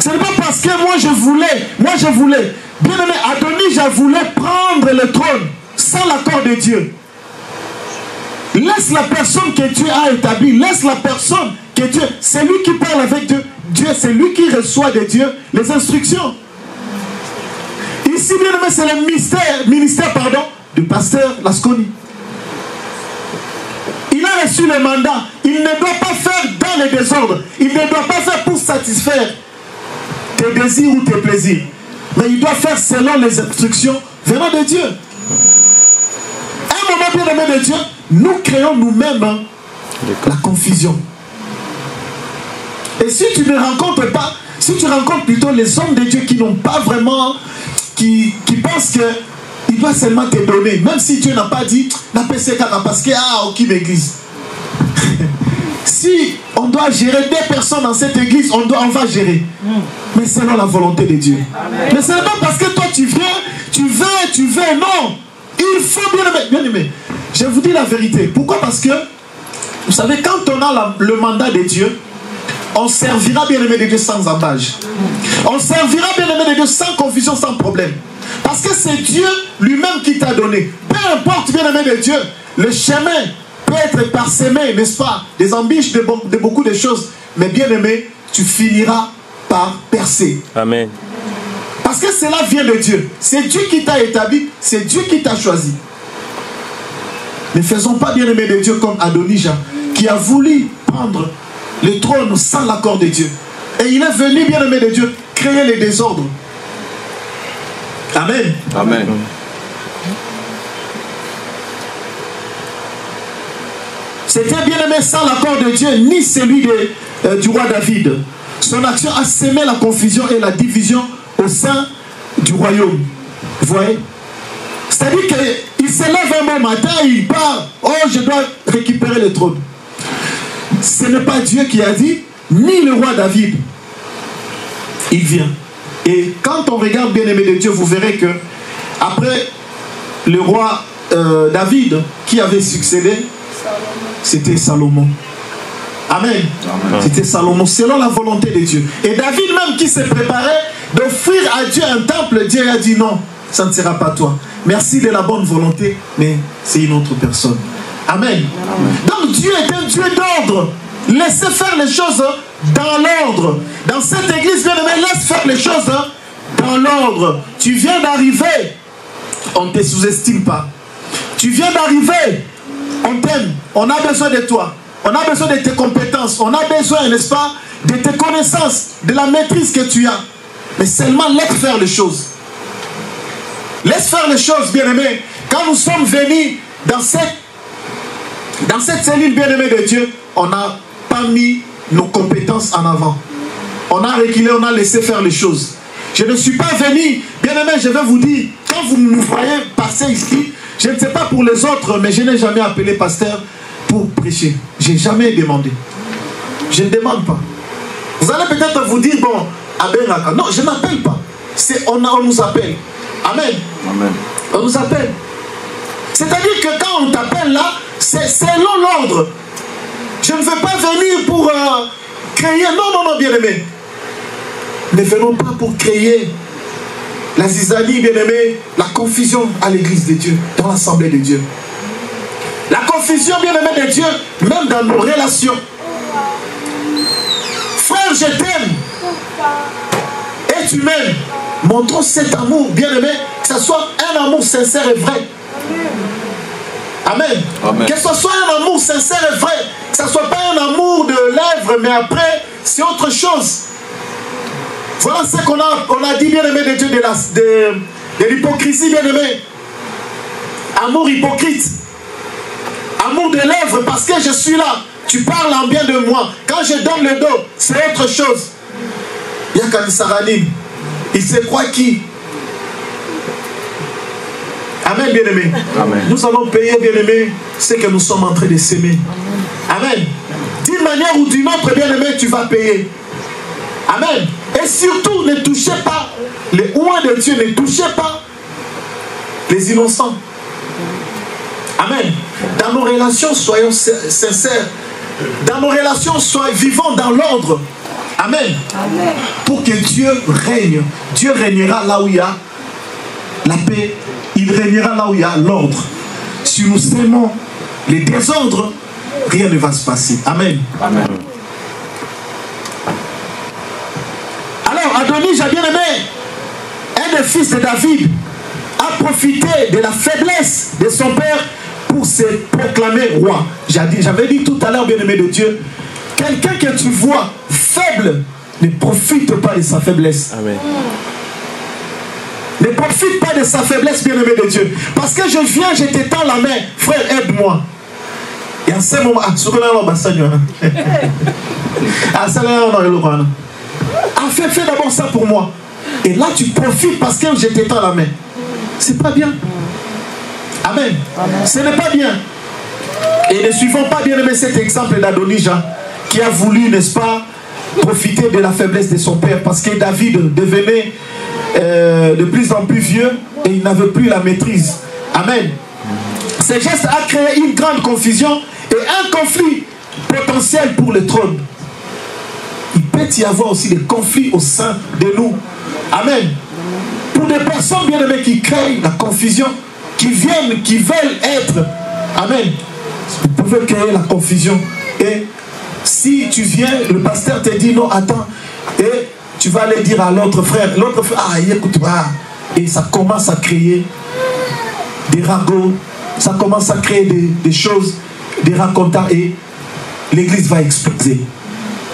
Ce n'est pas parce que moi je voulais. Bien aimé, Adonija voulait prendre le trône sans l'accord de Dieu. Laisse la personne que Dieu a établie. Laisse la personne que Dieu... C'est lui qui parle avec Dieu. Dieu, c'est lui qui reçoit de Dieu les instructions. Ici, bien aimé, c'est le ministère du pasteur Lasconi. Il a reçu le mandat. Il ne doit pas faire dans le désordre. Il ne doit pas faire pour satisfaire tes désirs ou tes plaisirs. Mais il doit faire selon les instructions venant de Dieu. Un moment, bien aimé de Dieu, nous créons nous-mêmes la confusion. Et si tu ne rencontres pas, si tu rencontres plutôt les hommes de Dieu qui n'ont pas vraiment, qui pensent qu'il doit seulement te donner, même si Dieu n'a pas dit, parce que, aucune église. Si on doit gérer 2 personnes dans cette église, on va gérer. Mais selon la volonté de Dieu. Amen. Mais ce n'est pas parce que toi tu veux, non. Il faut bien aimer. Je vous dis la vérité. Pourquoi? Parce que, vous savez, quand on a le mandat de Dieu, on servira bien aimé de Dieu sans embâche. On servira bien aimé de Dieu sans confusion, sans problème. Parce que c'est Dieu lui-même qui t'a donné. Peu importe bien aimé de Dieu, le chemin peut être parsemé, n'est-ce pas? Des embûches de beaucoup de choses. Mais bien aimé, tu finiras par percer. Amen. Parce que cela vient de Dieu. C'est Dieu qui t'a établi, c'est Dieu qui t'a choisi. Ne faisons pas bien aimé de Dieu comme Adonija, qui a voulu prendre le trône sans l'accord de Dieu. Et il est venu, bien aimé de Dieu, créer les désordres. Amen. Amen. C'était bien aimé sans l'accord de Dieu, ni celui du roi David. Son action a sémé la confusion et la division au sein du royaume. Vous voyez? C'est-à-dire qu'il se lève un bon matin et il part. Oh, je dois récupérer le trône. Ce n'est pas Dieu qui a dit, ni le roi David. Il vient. Et quand on regarde bien aimé de Dieu, vous verrez que après le roi David, qui avait succédé, c'était Salomon. Amen. C'était Salomon, selon la volonté de Dieu. Et David même qui s'est préparé d'offrir à Dieu un temple, Dieu a dit non, ça ne sera pas toi. Merci de la bonne volonté, mais c'est une autre personne. Amen. Donc Dieu est un Dieu d'ordre. Laissez faire les choses dans l'ordre. Dans cette église, bien aimé, laisse faire les choses dans l'ordre. Tu viens d'arriver, on ne te sous-estime pas. Tu viens d'arriver, on t'aime, on a besoin de toi. On a besoin de tes compétences, on a besoin, n'est-ce pas, de tes connaissances, de la maîtrise que tu as. Mais seulement laisse faire les choses. Laisse faire les choses, bien-aimés. Quand nous sommes venus dans cette cellule bien-aimée de Dieu, on n'a pas mis nos compétences en avant. On a reculé, on a laissé faire les choses. Je ne suis pas venu, bien-aimé, je vais vous dire, quand vous nous voyez passer ici, je ne sais pas pour les autres, mais je n'ai jamais appelé pasteur pour prêcher. Je n'ai jamais demandé. Je ne demande pas. Vous allez peut-être vous dire, bon, Abenaka. Non, je n'appelle pas. On nous appelle. Amen. Amen. On nous appelle. C'est-à-dire que quand on t'appelle là, c'est selon l'ordre. Je ne veux pas venir pour créer. Non, bien-aimé. Ne venons pas pour créer la zizanie, bien-aimé, la confusion à l'église de Dieu, dans l'assemblée de Dieu. La confusion, bien-aimé de Dieu, même dans nos relations. Frère, je t'aime. Et tu m'aimes. Montrons cet amour, bien-aimé, que ce soit un amour sincère et vrai. Amen. Amen. Que ce soit un amour sincère et vrai. Que ce ne soit pas un amour de lèvres, mais après, c'est autre chose. Voilà ce qu'on a dit, bien-aimé de Dieu, de l'hypocrisie, bien-aimé. Amour hypocrite. Amour de lèvres, parce que je suis là. Tu parles en bien de moi. Quand je donne le dos, c'est autre chose. Il y a Kanisaraline. Il se croit qui? Amen, bien-aimé. Nous allons payer, bien-aimé, ce que nous sommes en train de s'aimer. Amen. D'une manière ou d'une autre, bien-aimé, tu vas payer. Amen. Et surtout, ne touchez pas les oins de Dieu, ne touchez pas les innocents. Amen. Dans nos relations, soyons sincères. Dans nos relations, vivons dans l'ordre. Amen. Amen. Pour que Dieu règne. Dieu régnera là où il y a la paix. Il régnera là où il y a l'ordre. Si nous aimons les désordres, rien ne va se passer. Amen. Amen. Alors, Adonijah, bien aimé, un des fils de David, a profité de la faiblesse de son père pour se proclamer roi. J'avais dit tout à l'heure, bien aimé de Dieu, quelqu'un que tu vois faible, ne profite pas de sa faiblesse. Amen. Ne profite pas de sa faiblesse, bien-aimé de Dieu. Parce que je viens, je t'étends la main. Frère, aide-moi. Et en ce moment, fais d'abord ça pour moi. Et là, tu profites parce que je t'étends la main. C'est pas bien. Amen. Amen. Ce n'est pas bien. Et ne suivons pas, bien-aimé, cet exemple d'Adonijah qui a voulu, n'est-ce pas, profiter de la faiblesse de son père. Parce que David devenait de plus en plus vieux et il n'avait plus la maîtrise. Amen. Ce geste a créé une grande confusion et un conflit potentiel pour le trône. Il peut y avoir aussi des conflits au sein de nous. Amen. Pour des personnes bien aimées qui créent la confusion, qui viennent, qui veulent être. Amen. Vous pouvez créer la confusion. Et si tu viens, le pasteur te dit non, attends, et tu vas aller dire à l'autre frère, ah, écoute, ah, et ça commence à créer des ragots, ça commence à créer des choses, des racontars, et l'église va exploser.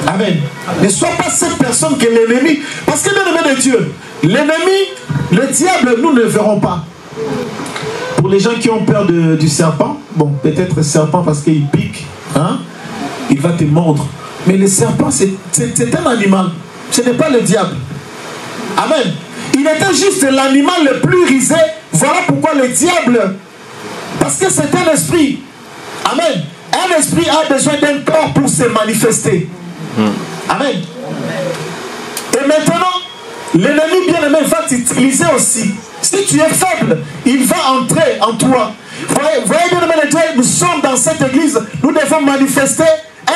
Amen. Ne sois pas cette personne que l'ennemi, parce que bien-aimé de Dieu, l'ennemi, le diable, nous ne le verrons pas. Pour les gens qui ont peur du serpent, bon, peut-être le serpent parce qu'il pique, hein, il va te mordre. Mais le serpent, c'est un animal. Ce n'est pas le diable. Amen. Il était juste l'animal le plus risé. Voilà pourquoi le diable, parce que c'est un esprit. Amen. Un esprit a besoin d'un corps pour se manifester. Amen. Et maintenant, l'ennemi bien-aimé va t'utiliser aussi. Si tu es faible, il va entrer en toi. Voyez bien-aimé de Dieu, nous sommes dans cette église, nous devons manifester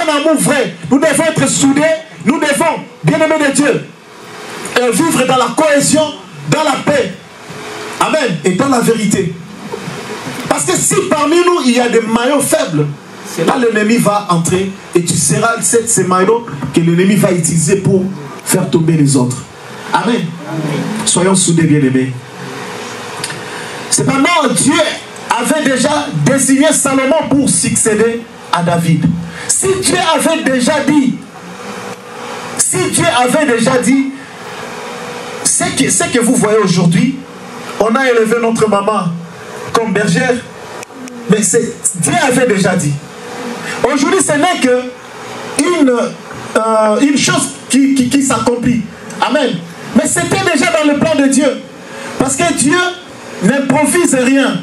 un amour vrai. Nous devons être soudés. Nous devons, bien-aimés de Dieu, vivre dans la cohésion, dans la paix. Amen. Et dans la vérité. Parce que si parmi nous, il y a des maillons faibles, là l'ennemi va entrer et tu seras ces maillons que l'ennemi va utiliser pour faire tomber les autres. Amen. Soyons soudés, bien-aimés. Cependant, Dieu avait déjà désigné Salomon pour succéder à David. Si Dieu avait déjà dit, ce que vous voyez aujourd'hui, on a élevé notre maman comme bergère, mais Dieu avait déjà dit. Aujourd'hui, ce n'est qu'une chose qui s'accomplit. Amen. Mais c'était déjà dans le plan de Dieu. Parce que Dieu n'improvise rien.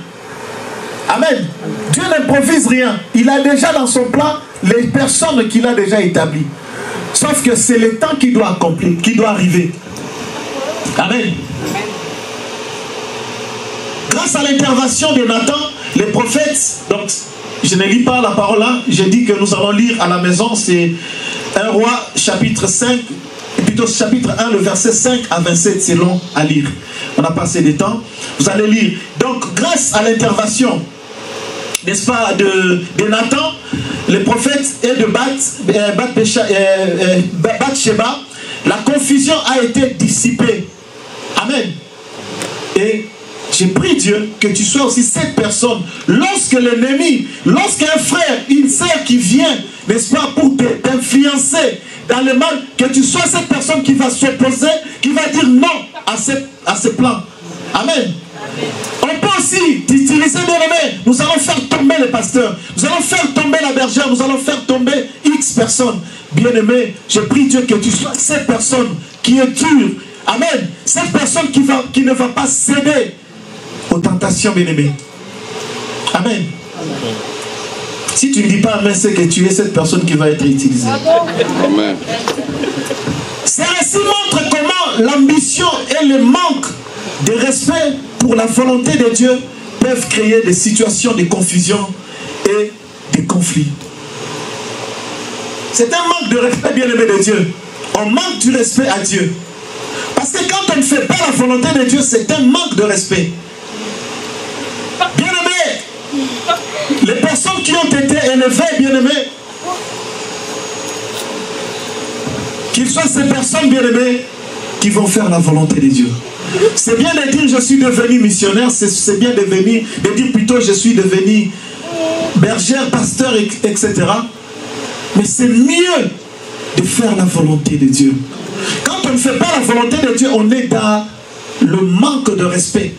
Amen. Dieu n'improvise rien. Il a déjà dans son plan les personnes qu'il a déjà établies. Sauf que c'est le temps qui doit accomplir, qui doit arriver. Amen. Grâce à l'intervention de Nathan, les prophètes, donc je ne lis pas la parole là, j'ai dit que nous allons lire à la maison, c'est 1 Roi chapitre 5, plutôt chapitre 1, le verset 5 à 27, c'est long à lire. On a passé du temps, vous allez lire. Donc grâce à l'intervention, n'est-ce pas, de Nathan, les prophètes et de Bathsheba, la confusion a été dissipée. Amen. Et j'ai pris Dieu que tu sois aussi cette personne. Lorsque l'ennemi, lorsqu'un frère, une sœur qui vient, n'est-ce pas, pour t'influencer dans le mal, que tu sois cette personne qui va s'opposer, qui va dire non à ce plan. Amen. On peut aussi utiliser, bien aimé, nous allons faire tomber les pasteurs, nous allons faire tomber la bergère, nous allons faire tomber X personnes. Bien aimé, je prie Dieu que tu sois cette personne qui est dure. Amen. Cette personne qui ne va pas céder aux tentations, bien aimé. Amen. Si tu ne dis pas amen, c'est que tu es cette personne qui va être utilisée. Amen. Ces récits montrent comment l'ambition et le manque de respect pour la volonté de Dieu peuvent créer des situations de confusion et de conflits. C'est un manque de respect, bien-aimé de Dieu. On manque du respect à Dieu. Parce que quand on ne fait pas la volonté de Dieu, c'est un manque de respect. Bien-aimé, les personnes qui ont été élevées, bien-aimés, qu'ils soient ces personnes, bien-aimées, qui vont faire la volonté de Dieu. C'est bien de dire je suis devenu missionnaire, c'est bien de dire plutôt je suis devenu bergère, pasteur, etc. Mais c'est mieux de faire la volonté de Dieu. Quand on ne fait pas la volonté de Dieu, on est dans le manque de respect.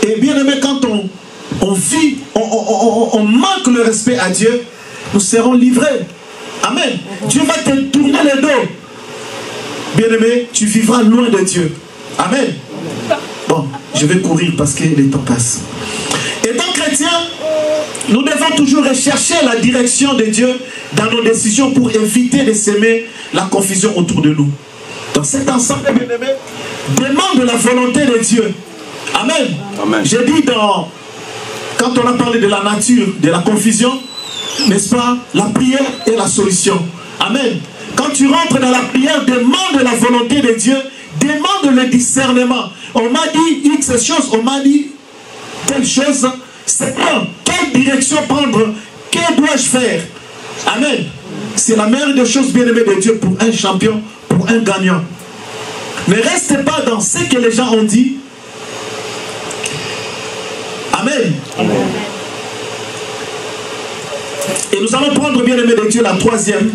Et bien aimé, quand on manque le respect à Dieu, nous serons livrés. Amen. Dieu va te tourner le dos. Bien aimé, tu vivras loin de Dieu. Amen. Bon, je vais courir parce que le temps passe. Étant chrétien, nous devons toujours rechercher la direction de Dieu dans nos décisions pour éviter de s'aimer la confusion autour de nous. Dans cet ensemble, bien aimé, demande la volonté de Dieu. Amen. Amen. J'ai dit quand on a parlé de la nature, de la confusion, n'est-ce pas, la prière est la solution. Amen. Quand tu rentres dans la prière, demande la volonté de Dieu, demande le discernement. On m'a dit X chose, on m'a dit telle chose. C'est quoi? Quelle direction prendre? Que dois-je faire? Amen. C'est la meilleure des choses, bien-aimées de Dieu, pour un champion, pour un gagnant. Ne restez pas dans ce que les gens ont dit. Amen. Amen. Et nous allons prendre, bien-aimés de Dieu, la troisième.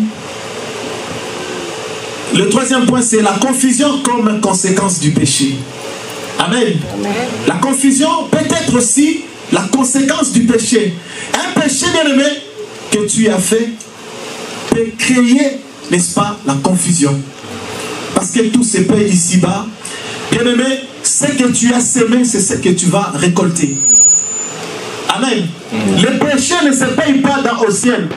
Le troisième point, c'est la confusion comme conséquence du péché. Amen. Amen. La confusion peut être aussi la conséquence du péché. Un péché, bien-aimé, que tu as fait peut créer, n'est-ce pas, la confusion. Parce que tout se paye ici-bas. Bien-aimé, ce que tu as semé, c'est ce que tu vas récolter. Amen. Le péché ne se paye pas au ciel.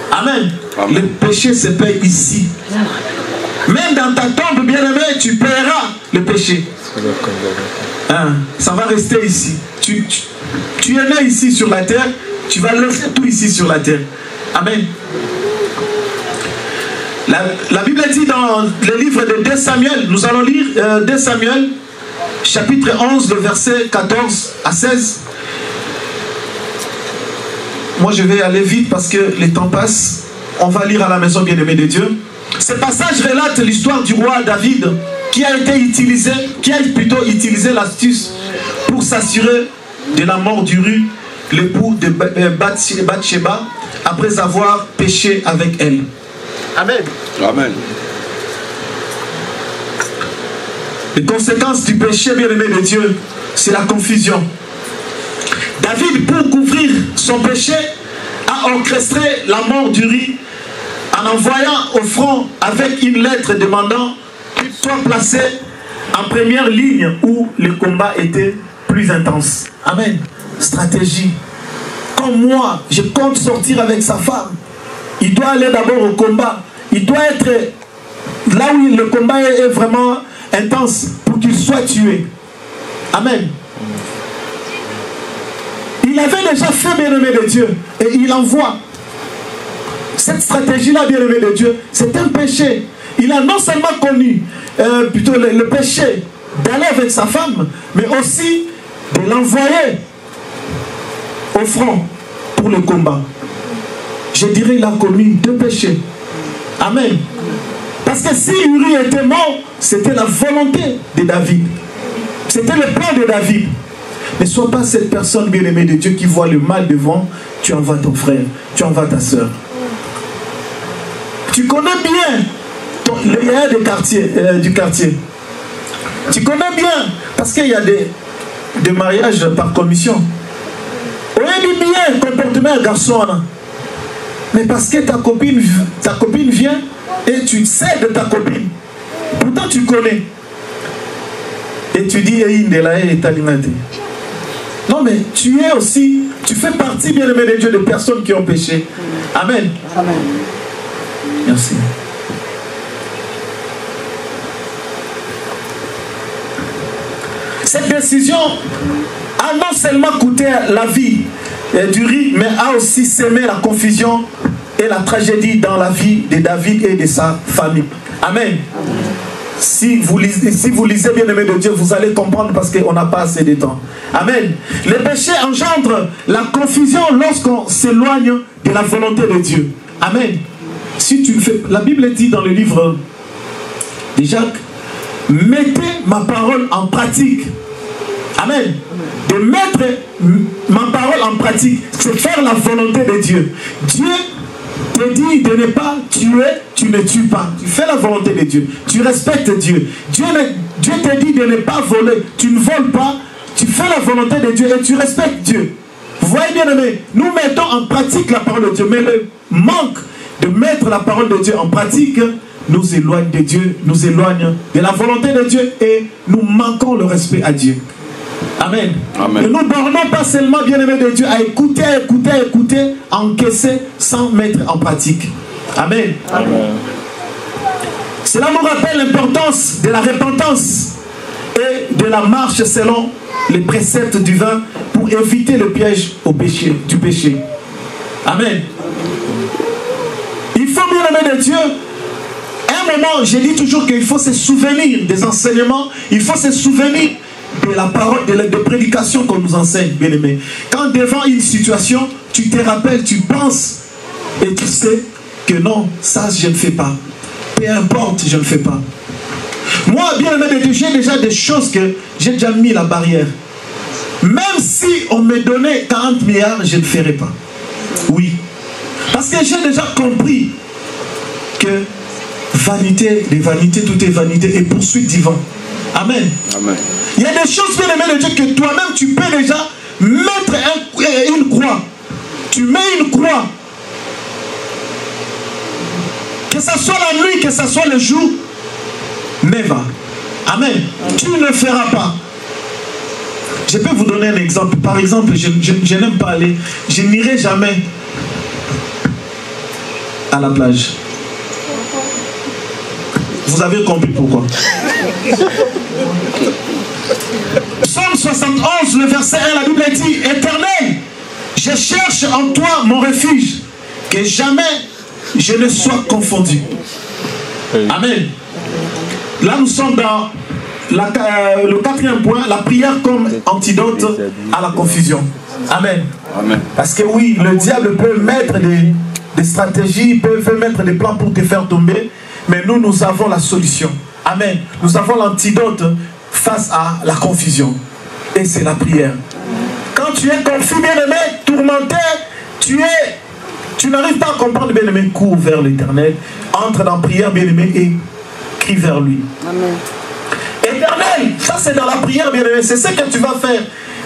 Amen. Amen. Le péché se paye ici. Même dans ta tombe, bien-aimé, tu paieras le péché. Hein? Ça va rester ici. Tu es né ici sur la terre, tu vas laisser tout ici sur la terre. Amen. La Bible dit dans le livre de 2 Samuel, nous allons lire 2 Samuel, chapitre 11, le verset 14 à 16. Moi je vais aller vite parce que le temps passe. On va lire à la maison, bien-aimée de Dieu. Ce passage relate l'histoire du roi David qui a plutôt utilisé l'astuce pour s'assurer de la mort d'Uri, l'époux de Bathsheba, après avoir péché avec elle. Amen. Amen. Les conséquences du péché, bien-aimé de Dieu, c'est la confusion. David, pour couvrir son péché, a orchestré la mort d'Uri en envoyant au front avec une lettre demandant qu'il soit placé en première ligne où le combat était plus intense. Amen. Stratégie. Comme moi, je compte sortir avec sa femme. Il doit aller d'abord au combat. Il doit être là où le combat est vraiment intense pour qu'il soit tué. Amen. Il avait déjà fait, bien-aimé de Dieu, et il envoie. Cette stratégie-là, bien-aimé de Dieu, c'est un péché. Il a non seulement connu plutôt le péché d'aller avec sa femme, mais aussi de l'envoyer au front pour le combat. Je dirais qu'il a commis 2 péchés. Amen. Parce que si Uri était mort, c'était la volonté de David. C'était le plan de David. Ne sois pas cette personne bien-aimée de Dieu qui voit le mal devant, tu envoies ton frère, tu envoies ta soeur. Tu connais bien les gars du quartier. Tu connais bien, parce qu'il y a des mariages par commission. On aime bien le comportement d'un garçon. Mais parce que ta copine vient et tu sais de ta copine. Pourtant tu connais. Et tu dis, non mais tu es aussi, tu fais partie, bien-aimé de Dieu, de personnes qui ont péché. Amen. Amen. Merci. Cette décision a non seulement coûté la vie d'Uri, mais a aussi sémé la confusion et la tragédie dans la vie de David et de sa famille. Amen. Si vous lisez bien-aimé de Dieu, vous allez comprendre parce qu'on n'a pas assez de temps. Amen. Le péché engendre la confusion lorsqu'on s'éloigne de la volonté de Dieu. Amen. Si tu fais, la Bible dit dans le livre de Jacques, mettez ma parole en pratique. Amen. De mettre ma parole en pratique, c'est faire la volonté de Dieu. Dieu te dit de ne pas tuer, tu ne tues pas. Tu fais la volonté de Dieu. Tu respectes Dieu. Dieu te dit de ne pas voler. Tu ne voles pas. Tu fais la volonté de Dieu et tu respectes Dieu. Vous voyez bien aimé, nous mettons en pratique la parole de Dieu. Mais le manque de mettre la parole de Dieu en pratique nous éloigne de Dieu, nous éloigne de la volonté de Dieu et nous manquons le respect à Dieu. Amen. Amen. Et nous ne bornons pas seulement, bien-aimés de Dieu, à écouter, à encaisser sans mettre en pratique. Amen. Amen. Cela nous rappelle l'importance de la repentance et de la marche selon les préceptes du vin pour éviter le piège du péché. Amen. Il faut, bien-aimés de Dieu, à un moment, je dis toujours qu'il faut se souvenir des enseignements, il faut se souvenir de la parole, de prédication qu'on nous enseigne, bien-aimé. Quand devant une situation, tu te rappelles, tu penses et tu sais que non, ça je ne fais pas. Peu importe, je ne fais pas. Moi, bien-aimé, j'ai déjà des choses que j'ai déjà mis la barrière. Même si on me donnait 40 milliards, je ne ferai pas. Oui. Parce que j'ai déjà compris que vanité, les vanités, tout est vanité et poursuite divine. Amen. Amen. Il y a des choses, bien aimé de Dieu, que toi-même tu peux déjà mettre une croix. Tu mets une croix. Que ce soit la nuit, que ce soit le jour, never. Amen. Tu ne le feras pas. Je peux vous donner un exemple. Par exemple, je n'aime pas aller, je n'irai jamais à la plage. Vous avez compris pourquoi. Psaume 71, le verset 1, la Bible dit: Éternel, je cherche en toi mon refuge, que jamais je ne sois confondu. Amen. Là, nous sommes dans le quatrième point, la prière comme antidote à la confusion. Amen. Amen. Parce que oui, le diable peut mettre des stratégies, peut mettre des plans pour te faire tomber, mais nous avons la solution. Amen. Nous avons l'antidote face à la confusion. Et c'est la prière. Quand tu es confus, bien-aimé, tourmenté, tu n'arrives pas à comprendre, bien-aimé, cours vers l'Éternel, entre dans la prière, bien-aimé, et crie vers lui. Amen. Éternel, ça c'est dans la prière, bien-aimé, c'est ce que tu vas faire.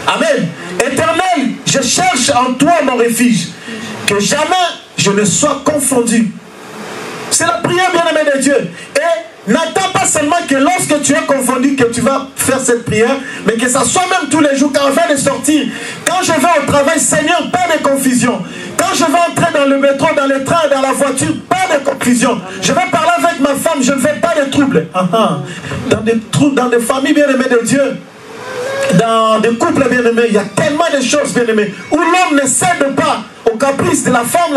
Amen. Éternel, je cherche en toi mon refuge, que jamais je ne sois confondu. C'est la prière, bien-aimé de Dieu. Et n'attends pas seulement que lorsque tu es confondu, que tu vas faire cette prière, mais que ça soit même tous les jours, quand je vais sortir, quand je vais au travail, Seigneur, pas de confusion. Quand je vais entrer dans le métro, dans le train, dans la voiture, pas de confusion. Je vais parler avec ma femme, je ne fais pas de troubles. Dans des familles bien-aimées de Dieu, dans des couples bien-aimés, il y a tellement de choses bien-aimées, où l'homme ne cède pas au caprice de la femme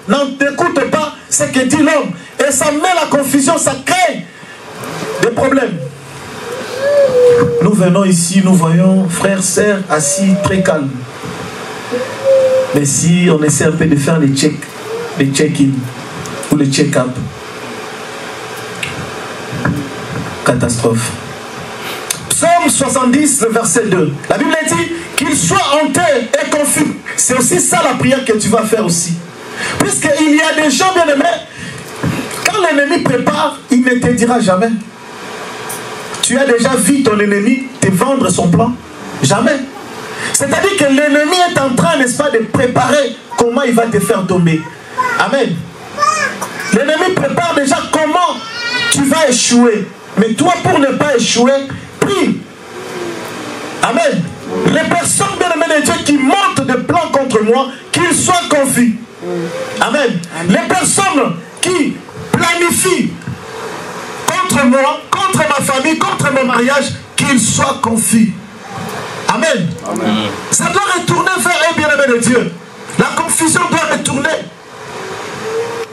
n'écoute pas ce que dit l'homme. Et ça met la confusion, ça crée des problèmes. Nous venons ici, nous voyons frères, sœurs assis très calmes. Mais si on essaie un peu de faire les check-in ou les check-up, catastrophe. Psaume 70, verset 2. La Bible dit qu'il soit hanté et confus. C'est aussi ça la prière que tu vas faire aussi. Puisqu'il y a des gens bien-aimés, quand l'ennemi prépare, il ne te dira jamais. Tu as déjà vu ton ennemi te vendre son plan? Jamais. C'est-à-dire que l'ennemi est en train, n'est-ce pas, de préparer comment il va te faire tomber. Amen. L'ennemi prépare déjà comment tu vas échouer. Mais toi, pour ne pas échouer, prie. Amen. Les personnes bien-aimées de Dieu qui montent des plans contre moi, qu'ils soient confus. Amen. Les personnes qui planifient contre moi, contre ma famille, contre mon mariage, qu'ils soient confus. Amen. Amen. Ça doit retourner vers eux, bien-aimés de Dieu. La confusion doit retourner.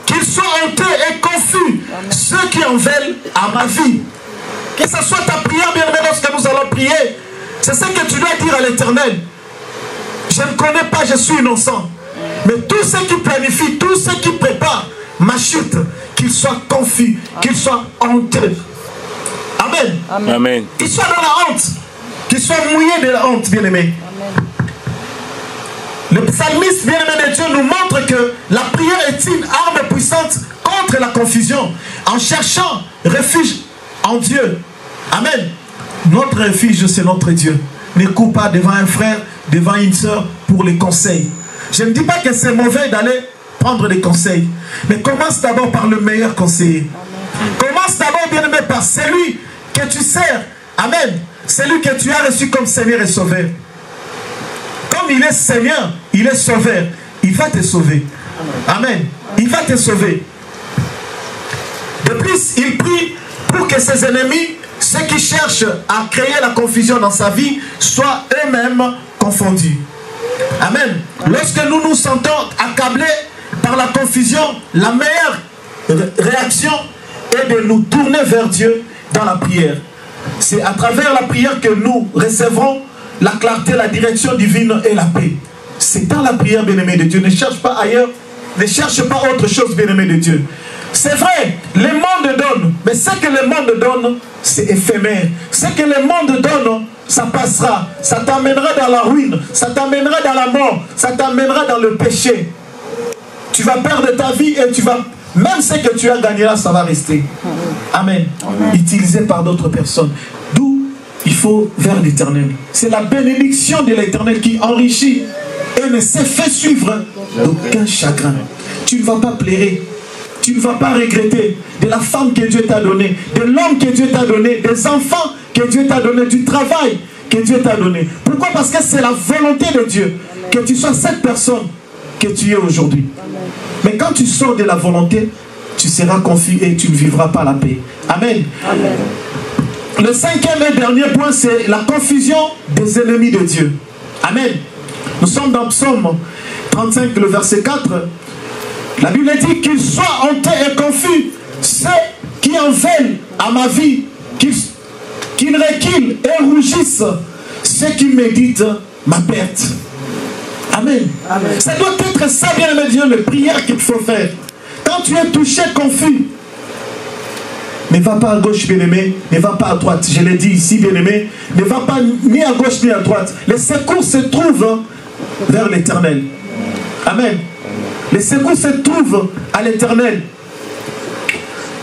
Qu'ils soient hantés et confus, ceux qui en veulent à ma vie. Que ce soit ta prière, bien-aimé, lorsque nous allons prier, c'est ce que tu dois dire à l'Éternel. Je ne connais pas, je suis innocent. Mais tous ceux qui planifient, tous ceux qui préparent ma chute, qu'ils soient confus, qu'ils soient honteux. Amen. Amen. Qu'ils soient dans la honte. Qu'ils soient mouillés de la honte, bien-aimé. Le psalmiste, bien-aimé de Dieu, nous montre que la prière est une arme puissante contre la confusion, en cherchant refuge en Dieu. Amen. Notre refuge, c'est notre Dieu. Ne cours pas devant un frère, devant une soeur pour les conseils. Je ne dis pas que c'est mauvais d'aller prendre des conseils, mais commence d'abord par le meilleur conseiller. Commence d'abord, bien-aimé, par celui que tu sers. Amen. Celui que tu as reçu comme Seigneur et Sauveur. Comme il est Seigneur, il est Sauveur. Il va te sauver. Amen. Il va te sauver. De plus, il prie pour que ses ennemis, ceux qui cherchent à créer la confusion dans sa vie, soient eux-mêmes confondus. Amen. Lorsque nous nous sentons accablés par la confusion, la meilleure réaction est de nous tourner vers Dieu dans la prière. C'est à travers la prière que nous recevrons la clarté, la direction divine et la paix. C'est dans la prière, bien-aimé de Dieu. Ne cherche pas ailleurs, ne cherche pas autre chose, bien-aimé de Dieu. C'est vrai, le monde donne, mais ce que le monde donne, c'est éphémère. Ce que le monde donne, ça passera. Ça t'amènera dans la ruine, ça t'amènera dans la mort, ça t'amènera dans le péché. Tu vas perdre ta vie et tu vas... Même ce que tu as gagné là, ça va rester. Amen. Amen. Utilisé par d'autres personnes. D'où il faut vers l'Éternel. C'est la bénédiction de l'Éternel qui enrichit et ne se fait suivre d'aucun chagrin. Tu ne vas pas pleurer. Tu ne vas pas regretter de la femme que Dieu t'a donnée, de l'homme que Dieu t'a donné, des enfants que Dieu t'a donné, du travail que Dieu t'a donné. Pourquoi? Parce que c'est la volonté de Dieu que tu sois cette personne que tu es aujourd'hui. Mais quand tu sors de la volonté, tu seras confus et tu ne vivras pas la paix. Amen. Amen. Le cinquième et dernier point, c'est la confusion des ennemis de Dieu. Amen. Nous sommes dans Psaume 35, le verset 4. La Bible dit qu'ils soient hantés et confus, ceux qui en veulent à ma vie, qui reculent et rougissent, ceux qui méditent ma perte. Amen. Amen. Ça doit être ça, bien-aimé Dieu, la prière qu'il faut faire. Quand tu es touché, confus, ne va pas à gauche, bien-aimé, ne va pas à droite. Je l'ai dit ici, bien-aimé, ne va pas ni à gauche ni à droite. Les secours se trouvent vers l'Éternel. Amen. Les secours se trouvent à l'Éternel.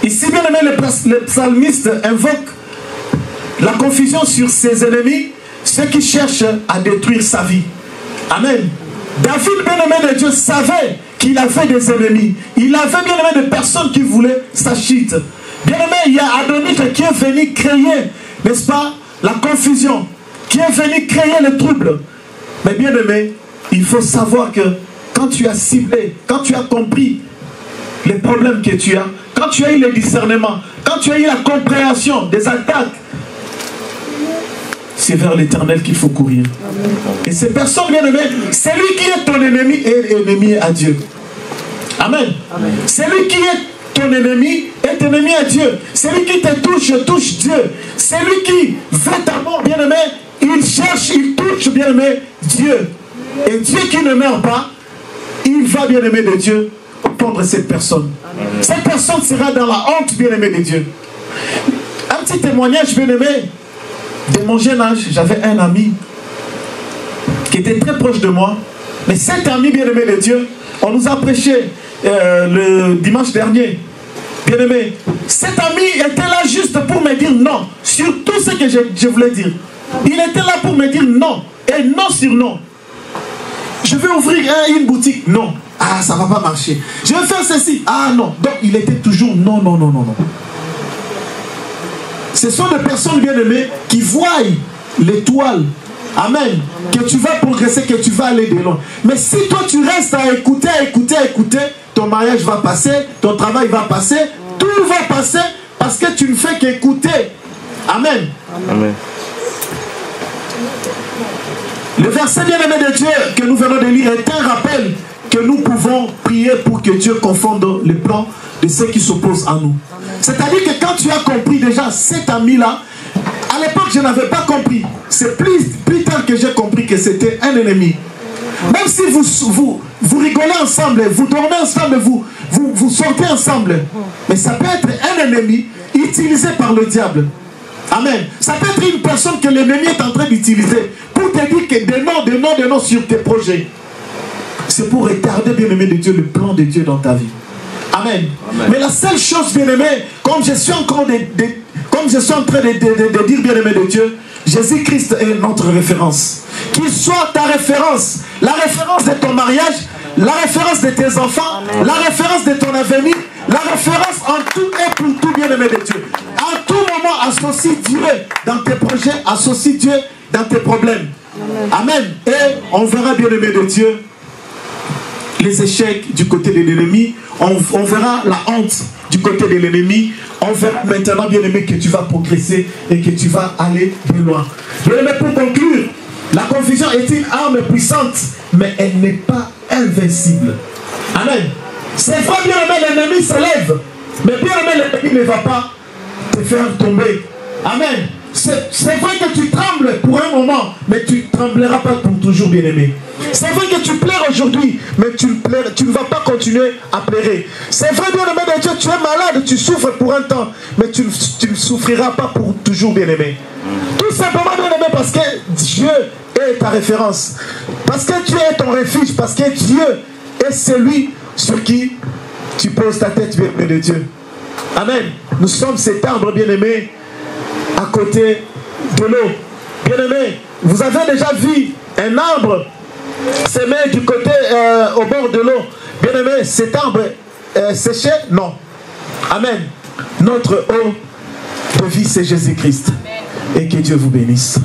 Ici, bien-aimé, le psalmiste invoque la confusion sur ses ennemis, ceux qui cherchent à détruire sa vie. Amen. David, bien-aimé de Dieu, savait qu'il avait des ennemis. Il avait, bien-aimé, des personnes qui voulaient sa chute. Bien-aimé, il y a Adonite qui est venu créer, n'est-ce pas, la confusion, qui est venu créer le trouble. Mais bien-aimé, il faut savoir que quand tu as ciblé, quand tu as compris les problèmes que tu as, quand tu as eu le discernement, quand tu as eu la compréhension des attaques, c'est vers l'Éternel qu'il faut courir. Et ces personnes, bien-aimées, c'est lui qui est ton ennemi et ennemi à Dieu. Amen. C'est lui qui est ton ennemi est ennemi à Dieu. C'est lui qui te touche, touche Dieu. C'est lui qui veut ta mort, bien-aimé. Il cherche, il touche, bien-aimé, Dieu. Et Dieu qui ne meurt pas, il va, bien-aimé de Dieu, prendre cette personne. Amen. Cette personne sera dans la honte, bien-aimé de Dieu. Un petit témoignage, bien-aimé. De mon jeune âge, j'avais un ami qui était très proche de moi. Mais cet ami bien-aimé de Dieu, on nous a prêché le dimanche dernier. Bien-aimé, cet ami était là juste pour me dire non sur tout ce que je voulais dire. Il était là pour me dire non. Et non sur non. Je vais ouvrir une boutique. Non. Ah, ça ne va pas marcher. Je vais faire ceci. Ah non. Donc il était toujours non, non, non, non, non. Ce sont des personnes bien-aimées qui voient l'étoile. Amen. Que tu vas progresser, que tu vas aller de loin. Mais si toi tu restes à écouter, ton mariage va passer, ton travail va passer, tout va passer parce que tu ne fais qu'écouter. Amen. Amen. Le verset bien-aimé de Dieu que nous venons de lire est un rappel que nous pouvons prier pour que Dieu confonde les plans de ceux qui s'opposent à nous. C'est-à-dire que quand tu as compris déjà cet ami-là, à l'époque je n'avais pas compris. C'est plus tard que j'ai compris que c'était un ennemi. Même si vous rigolez ensemble, vous dormez ensemble, vous sortez ensemble. Mais ça peut être un ennemi utilisé par le diable. Amen. Ça peut être une personne que l'ennemi est en train d'utiliser pour te dire que des noms sur tes projets. C'est pour retarder, bien-aimé de Dieu, le plan de Dieu dans ta vie. Amen. Amen. Mais la seule chose, bien-aimé, comme je suis en train de dire, bien-aimé de Dieu, Jésus-Christ est notre référence. Qu'il soit ta référence, la référence de ton mariage, la référence de tes enfants, amen, la référence de ton avenir, la référence en tout et pour tout, bien-aimé de Dieu. À tout moment, associe Dieu dans tes projets, associe Dieu dans tes problèmes. Amen. Amen. Et on verra, bien-aimé de Dieu, les échecs du côté de l'ennemi, on verra la honte du côté de l'ennemi, on verra maintenant, bien-aimé, que tu vas progresser et que tu vas aller plus loin. Bien-aimé, pour conclure, la confusion est une arme puissante, mais elle n'est pas invincible. Amen. C'est vrai, bien-aimé, l'ennemi se lève, mais bien-aimé, l'ennemi ne va pas te faire tomber. Amen. C'est vrai que tu trembles pour un moment, mais tu ne trembleras pas pour toujours, bien-aimé. C'est vrai que tu pleures aujourd'hui, mais tu ne vas pas continuer à pleurer. C'est vrai, bien-aimé de Dieu, tu es malade, tu souffres pour un temps, mais tu ne souffriras pas pour toujours, bien-aimé. Tout simplement, bien-aimé, parce que Dieu est ta référence. Parce que Dieu est ton refuge, parce que Dieu est celui sur qui tu poses ta tête, bien-aimé de Dieu. Amen. Nous sommes cet arbre, bien-aimé, à côté de l'eau. Bien-aimé, vous avez déjà vu un arbre s'aimer du côté au bord de l'eau. Bien-aimé, cet arbre séché? Non. Amen. Notre eau de vie, c'est Jésus-Christ. Et que Dieu vous bénisse.